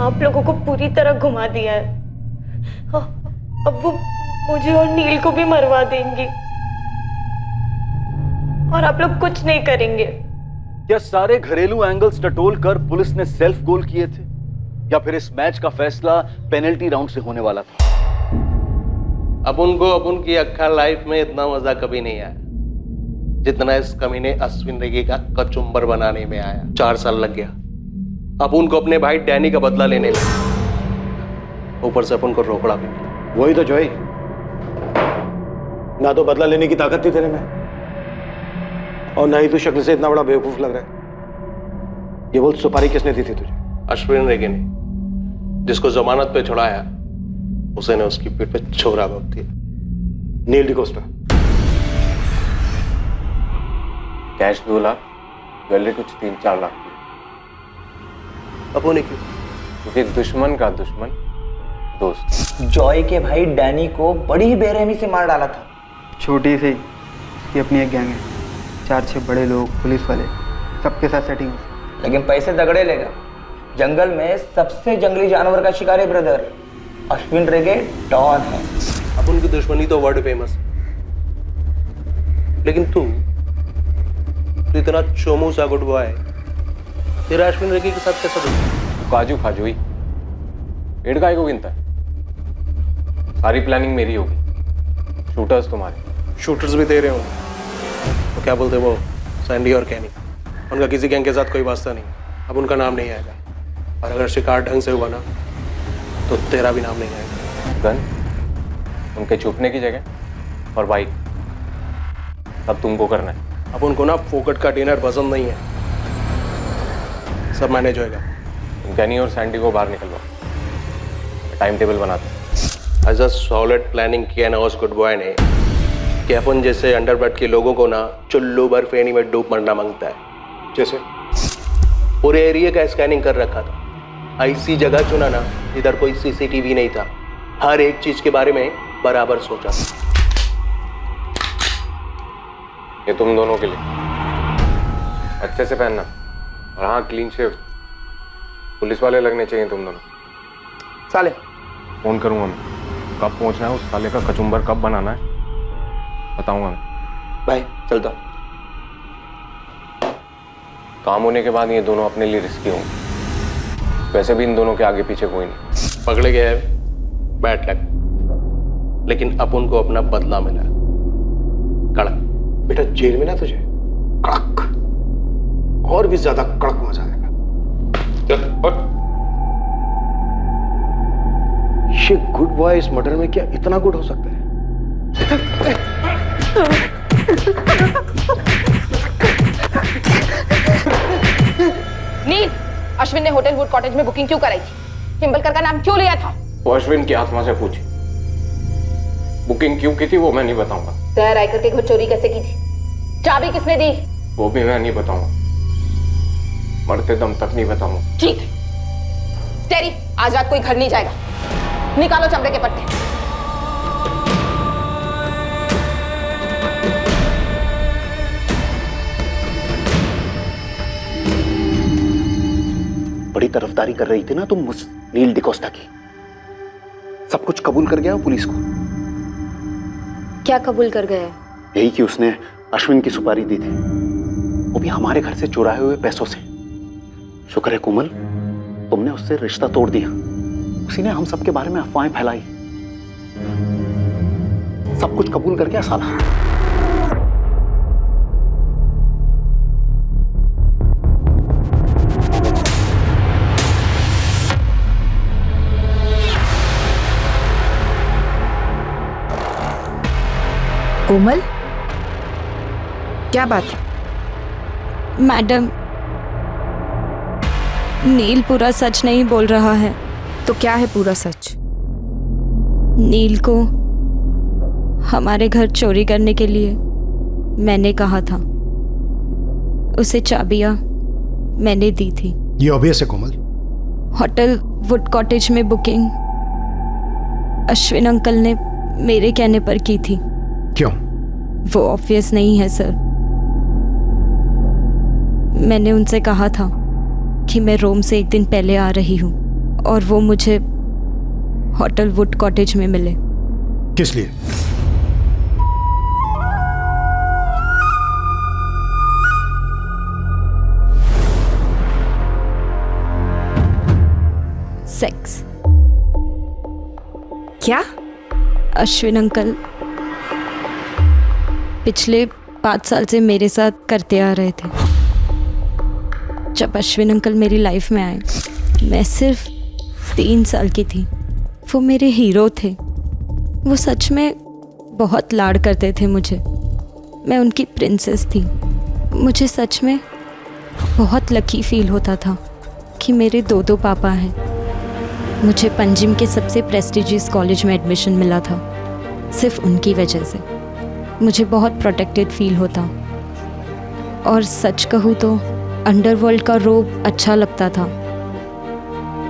आप लोगों को पूरी तरह घुमा दिया है। अब वो मुझे और नील को भी मरवा देंगी और आप लोग कुछ नहीं करेंगे। क्या सारे घरेलू एंगल्स टटोल कर पुलिस ने सेल्फ गोल किए थे, या फिर इस मैच का फैसला पेनल्टी राउंड से होने वाला था? अपन को अपन की अक्खा लाइफ में इतना मजा कभी नहीं आया। जितना इस कमीने अश्विन रेगे का कचुम्बर बनाने में आया। 4 साल लग गया अपुन को अपने भाई डैनी का बदला लेने में। ऊपर से अपुन को रोकड़ा भी मिला। वही तो जॉय, ना तो बदला लेने की ताकत थी तेरे में, और ना ही तू शक्ल से इतना बड़ा बेवकूफ लग रहा है। ये बोल, सुपारी किसने दी थी तुझे? अश्विन रेगे ने, जिसको जमानत पे छुड़ाया उसे ने उसकी पीठ पे छोरा भोग दिया। नील डिकोस्टा। कैश 2 लाख, ज्वेलरी कुछ 3-4 लाख की। अपुन ने क्यों? क्योंकि दुश्मन का दुश्मन दोस्त। जॉय के भाई डैनी को बड़ी ही बेरहमी से मार डाला था। छोटी सी उसकी अपनी एक गैंग है, 4-6 बड़े लोग, पुलिस वाले, सबके साथ सेटिंग है। लेकिन पैसे तगड़े लेगा। जंगल में सबसे जंगली जानवर का शिकार है ब्रदर। अश्विन रेगे डॉन है। अपुन की दुश्मनी तो वर्ल्ड फेमस, लेकिन तू इतना चोमू सा गुड बॉय, तेरा अश्विन रेगे के साथ कैसा दोस्त? काजू खाजू ही पेड़ काय को गिनता है। सारी प्लानिंग मेरी होगी, शूटर्स तुम्हारे। शूटर्स भी तेरे होंगे तो क्या बोलते वो सैंडी और कैनी, उनका किसी गैंग के साथ कोई वास्ता नहीं। अब उनका नाम नहीं आएगा, और अगर शिकार ढंग से हुआ ना तो तेरा भी नाम नहीं आएगा। गन, उनके छुपने की जगह और बाइक, सब तुमको करना है। अब उनको ना फोकट का डिनर पसंद नहीं है, सब मैनेज होएगा। गनी और सैंडी को बाहर निकलवाओ, टाइम टेबल बनाते हैं। एज अ सॉलिड प्लानिंग किया ना उस गुड बॉय ने कि अपन जैसे अंडरवर्ल्ड के लोगों को ना चुल्लू बर्फेनी में डूब मरना मांगता है। जैसे पूरे एरिया का स्कैनिंग कर रखा था, ऐसी जगह चुना ना इधर कोई सीसीटीवी नहीं था, हर एक चीज के बारे में बराबर सोचा। ये तुम दोनों के लिए, अच्छे से पहनना, और हाँ क्लीन शेव। पुलिस वाले लगने चाहिए तुम दोनों। साले फोन करूंगा मैं, कब पहुंचना है, उस साले का कचुम्बर कब बनाना है बताऊंगा मैं। भाई चलता। काम होने के बाद ये दोनों अपने लिए रिस्की होंगे। वैसे भी इन दोनों के आगे पीछे कोई नहीं। पकड़े गए बैड लक, लेकिन अपन को अपना बदला मिला। कड़क बेटा, जेल में ना तुझे कड़क, और भी ज्यादा कड़क मजा आएगा। चल उठ। ये गुड बॉय इस मर्डर में क्या इतना गुड हो सकता है? नील, अश्विन ने होटल वुड कॉटेज में बुकिंग क्यों कराई थी? चिंबलकर का नाम क्यों लिया था? वो अश्विन की आत्मा से पूछी, बुकिंग क्यों की थी वो मैं नहीं बताऊंगा। तय रायकर के घर चोरी कैसे की थी? चाबी किसने दी? वो भी मैं नहीं बताऊंगा, मरते दम तक नहीं बताऊंगा। ठीक है, तेरी आज रात कोई घर नहीं जाएगा। निकालो चमड़े के पट्टे। बड़ी तरफदारी कर रही थी ना तुम उस नील डिकोस्टा की, सब कुछ कबूल कर गया पुलिस को। क्या कबूल कर गया? यही कि उसने अश्विन की सुपारी दी थी, वो भी हमारे घर से चुराए हुए पैसों से। शुक्र है कोमल, तुमने उससे रिश्ता तोड़ दिया। उसी ने हम सबके बारे में अफवाहें फैलाई। सब कुछ कबूल कर गया साला। कोमल, क्या बात है? मैडम, नील पूरा सच नहीं बोल रहा है। तो क्या है पूरा सच? नील को हमारे घर चोरी करने के लिए मैंने कहा था, उसे चाबियां मैंने दी थी। ये ऑब्वियस है कोमल। होटल वुड कॉटेज में बुकिंग अश्विन अंकल ने मेरे कहने पर की थी। क्यों? वो ऑब्वियस नहीं है सर। मैंने उनसे कहा था कि मैं रोम से एक दिन पहले आ रही हूँ और वो मुझे होटल वुड कॉटेज में मिले। किस लिए? सेक्स। क्या? अश्विन अंकल पिछले 5 साल से मेरे साथ करते आ रहे थे। जब अश्विन अंकल मेरी लाइफ में आए, मैं सिर्फ 3 साल की थी। वो मेरे हीरो थे। वो सच में बहुत लाड करते थे मुझे। मैं उनकी प्रिंसेस थी। मुझे सच में बहुत लकी फील होता था कि मेरे 2 पापा हैं। मुझे पंजिम के सबसे प्रेस्टिजियस कॉलेज में एडमिशन मिला था सिर्फ उनकी वजह से। मुझे बहुत प्रोटेक्टेड फील होता। और सच कहूँ तो अंडरवर्ल्ड का रोब अच्छा लगता था।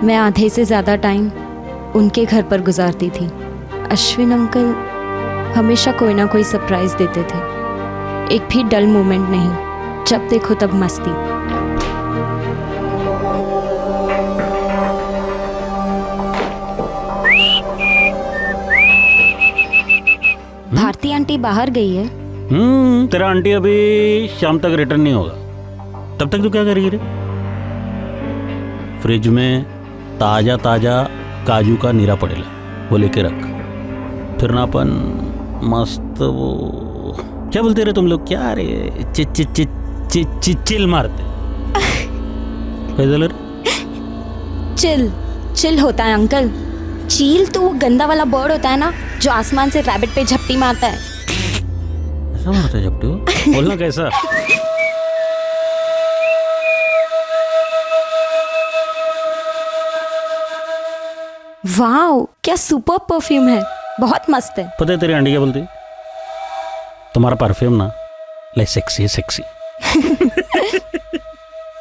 मैं आधे से ज़्यादा टाइम उनके घर पर गुजारती थी। अश्विन अंकल हमेशा कोई ना कोई सरप्राइज़ देते थे। एक भी डल मोमेंट नहीं, जब देखो तब मस्ती। भारती आंटी बाहर गई है। तेरा आंटी अभी शाम तक रिटर्न नहीं होगा। तब तक तू क्या करेगी रे? फ्रिज में ताजा ताजा काजू का नीरा पड़ेला, वो लेके रख। फिर ना अपन मस्त वो क्या बोलते रहे तुम लोग, क्या रे, चिल मारते। चिल चिल होता है अंकल। चील तो वो गंदा वाला बर्ड होता है ना, जो आसमान से रैबिट पे झपटी मारता है। ऐसा मारता है झपटी? बोलना कैसा? वाओ, क्या सुपर परफ्यूम है, बहुत मस्त है। पता है तेरी आंटी क्या बोलती है? तुम्हारा परफ्यूम ना लाइक सेक्सी है, सेक्सी।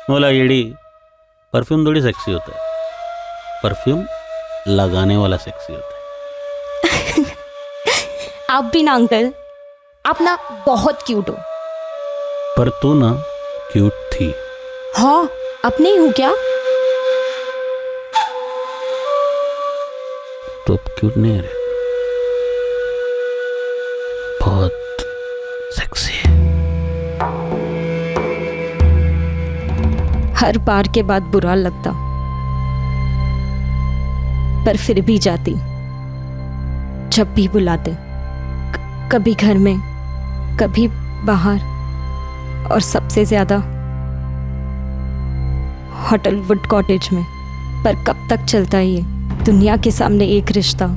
बोला येड़ी, परफ्यूम थोड़ी सेक्सी होता है, परफ्यूम लगाने वाला सेक्सी होता है। आप भी ना अंकल, आप ना बहुत क्यूट हो। पर तू ना क्यूट थी। हाँ, अब नहीं हूँ क्या? तो अब क्यूट नहीं है रे, बहुत सेक्सी है। हर बार के बाद बुरा लगता, पर फिर भी जाती जब भी बुलाते। कभी घर में, कभी बाहर, और सबसे ज्यादा होटल वुड कॉटेज में। पर कब तक चलता है ये दुनिया के सामने एक रिश्ता?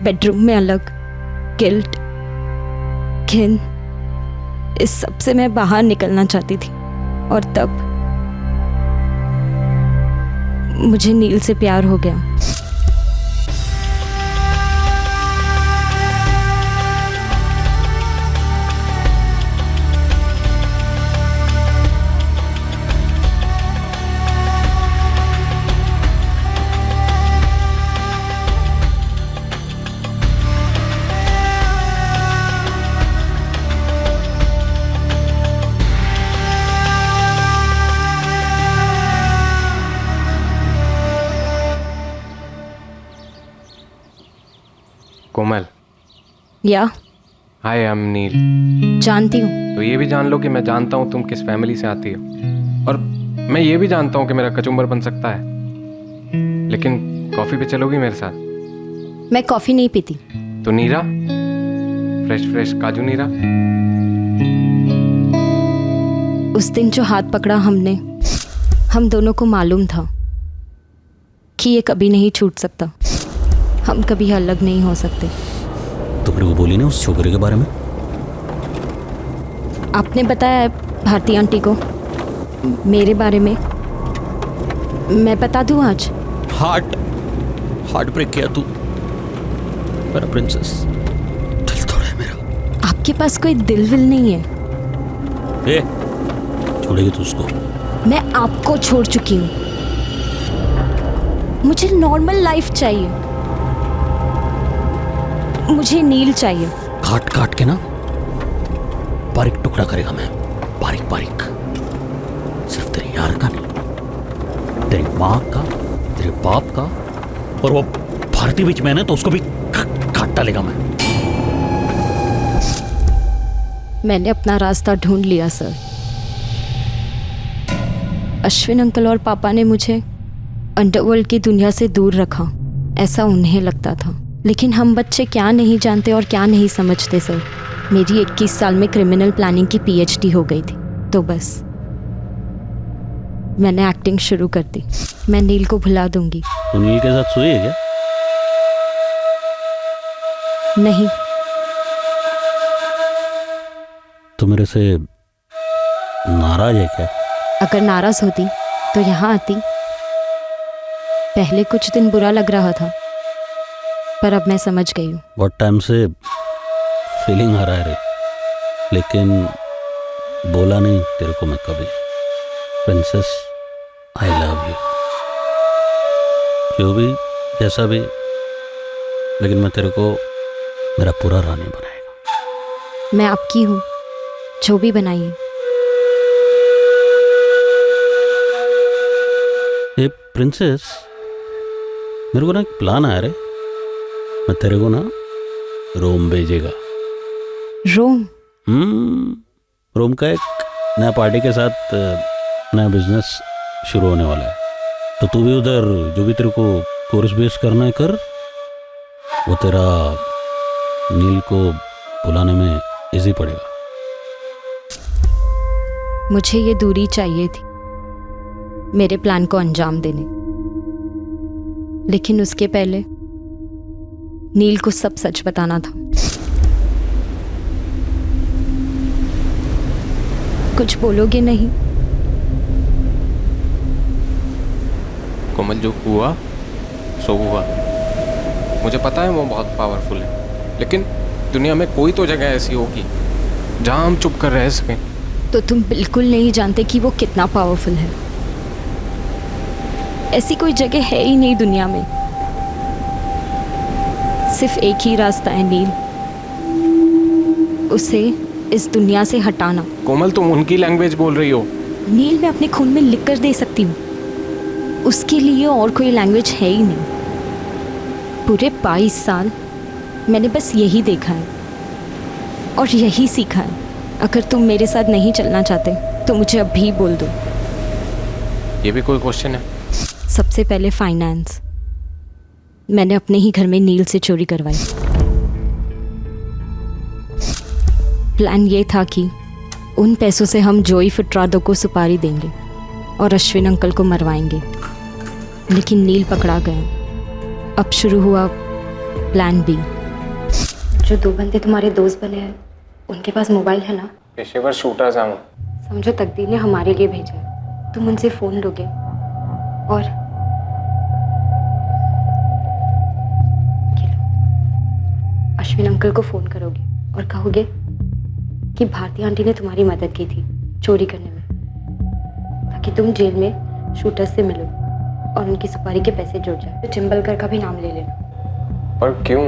बेडरूम में अलग, गिल्ट, घिन, इस सब से मैं बाहर निकलना चाहती थी। और तब मुझे नील से प्यार हो गया। कोमल। या हाय, आई एम नील। जानती हूँ। तो ये भी जान लो कि मैं जानता हूँ तुम किस फैमिली से आती हो, और मैं ये भी जानता हूँ कि मेरा कचुम्बर बन सकता है। लेकिन कॉफी पे चलोगी मेरे साथ? मैं कॉफी नहीं पीती। तो नीरा, फ्रेश फ्रेश काजू नीरा। उस दिन जो हाथ पकड़ा हमने, हम दोनों को मालूम था कि ये कभी नहीं छूट सकता। हम कभी अलग नहीं हो सकते। तो फिर वो बोली ना उस छोकरे के बारे में? आपने बताया भारती आंटी को मेरे बारे में। मैं बता दूं आज? हार्ट ब्रेक किया तू मेरा प्रिंसेस। दिल तोड़ा है मेरा। आपके पास कोई दिल विल नहीं है? ए, छोड़ेगी तू उसको? मैं आपको छोड़ चुकी हूँ। मुझे नॉर्मल लाइफ चाहिए। मुझे नील चाहिए। काट काट के ना बारीक टुकड़ा करेगा मैं, बारीक बारीक। सिर्फ तेरे यार का नहीं, तेरी माँ का, तेरे बाप का, और वो भारती बीच में है ना, तो उसको भी काट डालेगा मैं। मैंने अपना रास्ता ढूंढ लिया सर। अश्विन अंकल और पापा ने मुझे अंडरवर्ल्ड की दुनिया से दूर रखा, ऐसा उन्हें लगता था। लेकिन हम बच्चे क्या नहीं जानते और क्या नहीं समझते सर। मेरी 21 साल में क्रिमिनल प्लानिंग की पीएचडी हो गई थी, तो बस मैंने एक्टिंग शुरू कर दी। मैं नील को भुला दूंगी। तो नील के साथ सोई है क्या? नहीं। तो मेरे से नाराज है क्या? अगर नाराज होती तो यहाँ आती। पहले कुछ दिन बुरा लग रहा था, पर अब मैं समझ गई हूँ। बहुत टाइम से फीलिंग आ रहा है रे, लेकिन बोला नहीं तेरे को मैं कभी। Princess, I love you. जो भी जैसा भी, लेकिन मैं तेरे को मेरा पूरा रानी बनाएगा। मैं आपकी हूँ, जो भी बनाइए। ए प्रिंसेस, मेरे को ना एक प्लान आया रे। मैं तेरे को ना रोम भेजेगा। रोम? रोम का एक नया पार्टी के साथ नया बिजनेस शुरू होने वाला है। तो तू भी उधर जो भी तेरे को कोर्स बेस करना है कर। वो तेरा नील को बुलाने में इजी पड़ेगा। मुझे ये दूरी चाहिए थी मेरे प्लान को अंजाम देने, लेकिन उसके पहले नील को सब सच बताना था। कुछ बोलोगे नहीं? कोमल, जो हुआ सो हुआ। मुझे पता है वो बहुत पावरफुल है, लेकिन दुनिया में कोई तो जगह ऐसी होगी जहां हम चुप कर रह सकें। तो तुम बिल्कुल नहीं जानते कि वो कितना पावरफुल है। ऐसी कोई जगह है ही नहीं दुनिया में। सिर्फ एक ही रास्ता है नील, उसे इस दुनिया से हटाना। कोमल, तुम उनकी लैंग्वेज बोल रही हो। नील मैं अपने खून में लिख कर दे सकती हूँ, उसके लिए और कोई लैंग्वेज है ही नहीं। पूरे 22 साल मैंने बस यही देखा है और यही सीखा है। अगर तुम मेरे साथ नहीं चलना चाहते तो मुझे अभी बोल दो। ये भी कोई क्वेश्चन है? सबसे पहले फाइनेंस। मैंने अपने ही घर में नील से चोरी करवाई। प्लान ये था कि उन पैसों से हम जोई फुटरादो को सुपारी देंगे और अश्विन अंकल को मरवाएंगे, लेकिन नील पकड़ा गया। अब शुरू हुआ प्लान बी। जो 2 बंदे तुम्हारे दोस्त बने हैं, उनके पास मोबाइल है ना? पेशेवर शूटर्स हैं वो। समझो तकदीर ने हमारे लिए भेजा है। तुम उनसे फ़ोन लोगे और अश्विन अंकल को फ़ोन करोगे और कहोगे कि भारती आंटी ने तुम्हारी मदद की थी चोरी करने में, ताकि तुम जेल में शूटर्स से मिलो और उनकी सुपारी के पैसे जुड़ जाए। तो चिंबलकर का भी नाम ले लेना। पर क्यों?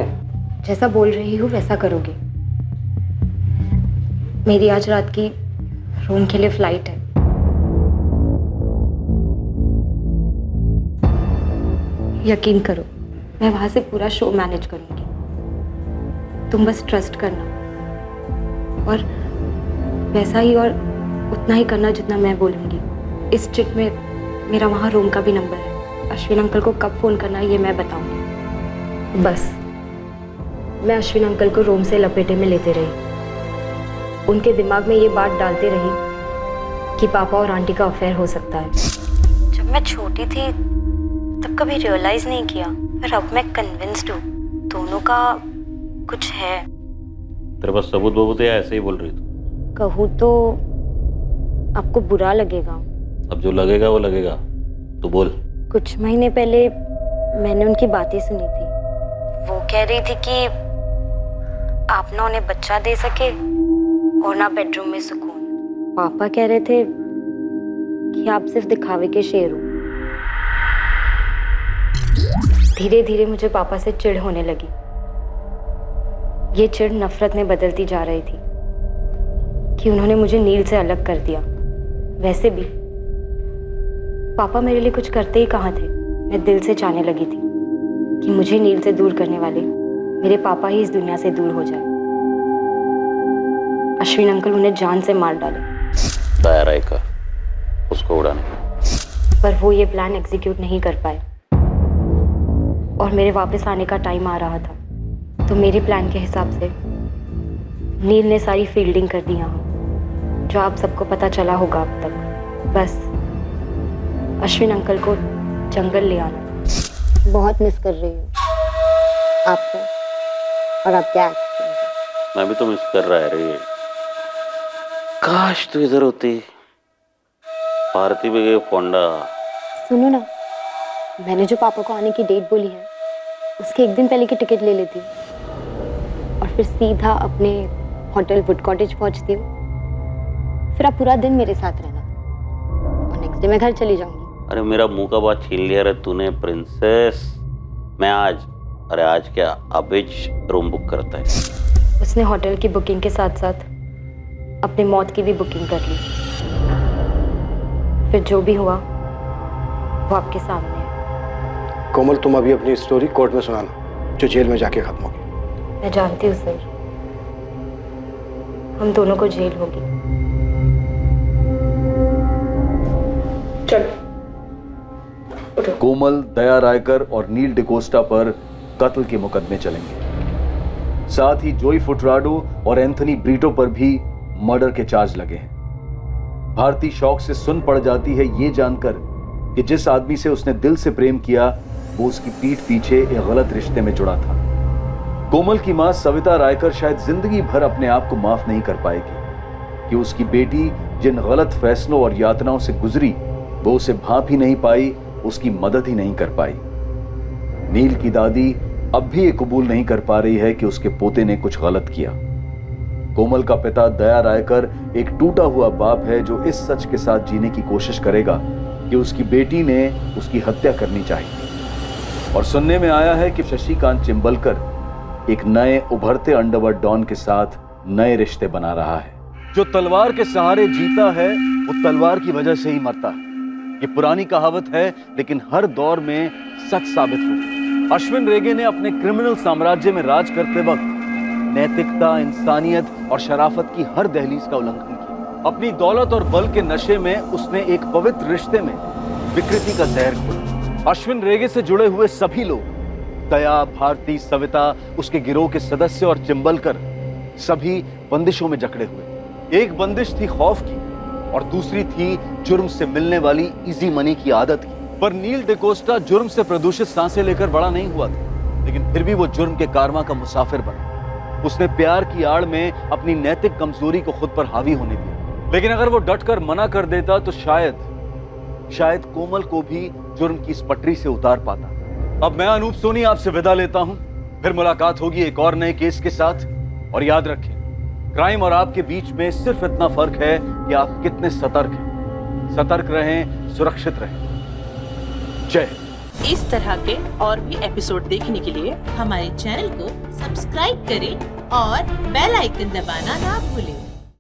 जैसा बोल रही हो वैसा करोगे। मेरी आज रात की रोम के लिए फ्लाइट है। यकीन करो, मैं वहां से पूरा शो मैनेज करूंगी। तुम बस ट्रस्ट करना और वैसा ही और उतना ही करना जितना मैं बोलूंगी। इस चिट में मेरा वहाँ रोम का भी नंबर है। अश्विन अंकल को कब फ़ोन करना है ये मैं बताऊंगी। बस मैं अश्विन अंकल को रोम से लपेटे में लेते रही, उनके दिमाग में ये बात डालते रही कि पापा और आंटी का अफेयर हो सकता है। जब मैं छोटी थी तब कभी रियलाइज नहीं किया, पर अब मैं कन्विंस्ड हूँ दोनों का कुछ है। तेरे पास सबूत बबूत या ऐसे ही बोल रही तू? कहूँ तो आपको बुरा लगेगा। अब जो लगेगा वो लगेगा, तू बोल। कुछ महीने पहले मैंने उनकी बातें सुनी थी। वो कह रही थी कि आप ना उन्हें बच्चा दे सके और ना बेडरूम में सुकून। पापा कह रहे थे कि आप सिर्फ दिखावे के शेर हो। धीरे धीरे मुझे पापा से चिढ़ होने लगी। ये चिढ़ नफरत में बदलती जा रही थी कि उन्होंने मुझे नील से अलग कर दिया। वैसे भी पापा मेरे लिए कुछ करते ही कहाँ थे। मैं दिल से चाहने लगी थी कि मुझे नील से दूर करने वाले मेरे पापा ही इस दुनिया से दूर हो जाए। अश्विन अंकल उन्हें जान से मार डाले। तैयार है का उसको उड़ाने, पर वो ये प्लान एग्जीक्यूट नहीं कर पाए और मेरे वापस आने का टाइम आ रहा था। तो मेरे प्लान के हिसाब से नील ने सारी फील्डिंग कर दी यहाँ, जो आप सबको पता चला होगा अब तक। बस अश्विन अंकल को जंगल ले आना। बहुत मिस कर रही हूँ आपको और आपके एक्टिंग। मैं भी तो मिस कर रहा है रे। काश तू इधर होती। भारती भी गई फोंडा। सुनो ना, मैंने जो पापा को आने की डेट बोली है उसके एक दिन पहले की टिकट ले लेती हूँ और फिर सीधा अपने होटल वुड कॉटेज पहुँचती हूँ। फिर आप पूरा दिन मेरे साथ रहना और नेक्स्ट डे मैं घर चली जाऊंगी। अरे मेरा मुंह का बात छीन लिया रे तूने प्रिंसेस। मैं आज क्या अभी रूम बुक करता है। उसने होटल की बुकिंग के साथ साथ अपनी मौत की भी बुकिंग कर ली। फिर जो भी हुआ वो आपके सामने है। कोमल, तुम अभी अपनी स्टोरी कोर्ट में सुनाना, जो जेल में जाके खत्म होगी। मैं जानती हूँ सर, हम दोनों को जेल होगी। चलो। कोमल, दया रायकर और नील डिकोस्टा पर कत्ल के मुकदमे चलेंगे। साथ ही जोई फुटराडो और एंथनी ब्रीटो पर भी मर्डर के चार्ज लगे हैं। भारती शौक से सुन पड़ जाती है ये जानकर कि जिस आदमी से उसने दिल से प्रेम किया वो उसकी पीठ पीछे एक गलत रिश्ते में जुड़ा था। कोमल की मां सविता रायकर शायद जिंदगी भर अपने आप को माफ नहीं कर पाएगी कि उसकी बेटी जिन गलत फैसलों और यातनाओं से गुजरी वो उसे भांप ही नहीं पाई, उसकी मदद ही नहीं कर पाई। नील की दादी अब भी ये कबूल नहीं कर पा रही है कि उसके पोते ने कुछ गलत किया। कोमल का पिता दया रायकर एक टूटा हुआ बाप है जो इस सच के साथ जीने की कोशिश करेगा कि उसकी बेटी ने उसकी हत्या करनी चाहिए। और सुनने में आया है कि शशिकांत चिंबलकर एक नए उभरते अंडरवर्ल्ड डॉन के साथ नए रिश्ते बना रहा है। जो तलवार के सहारे जीता है वो तलवार की वजह से ही मरता है। ये पुरानी कहावत है लेकिन हर दौर में सच साबित हो। अश्विन रेगे ने अपने क्रिमिनल साम्राज्य में राज करते वक्त नैतिकता, इंसानियत और शराफत की हर दहलीज का उल्लंघन किया। अपनी दौलत और बल के नशे में उसने एक पवित्र रिश्ते में विकृति का जहर घोला। अश्विन रेगे से जुड़े हुए सभी लोग, दया, भारती, सविता, उसके गिरोह के सदस्य और चिंबलकर, सभी बंदिशों में जकड़े हुए। एक बंदिश थी खौफ की और दूसरी थी जुर्म से मिलने वाली इजी मनी की आदत की। पर नील डिकोस्टा जुर्म से प्रदूषित सांसें लेकर बड़ा नहीं हुआ था, लेकिन फिर भी वो जुर्म के कारवां का मुसाफिर बना। उसने प्यार की आड़ में अपनी नैतिक कमजोरी को खुद पर हावी होने दिया। लेकिन अगर वो डटकर मना कर देता तो शायद कोमल को भी जुर्म की इस पटरी से उतार पाता। अब मैं अनूप सोनी आपसे विदा लेता हूं। फिर मुलाकात होगी एक और नए केस के साथ। और याद रखें, क्राइम और आपके बीच में सिर्फ इतना फर्क है कि आप कितने सतर्क हैं। सतर्क रहें, सुरक्षित रहें। जय। इस तरह के और भी एपिसोड देखने के लिए हमारे चैनल को सब्सक्राइब करें और बेल आइकन दबाना ना भूलें।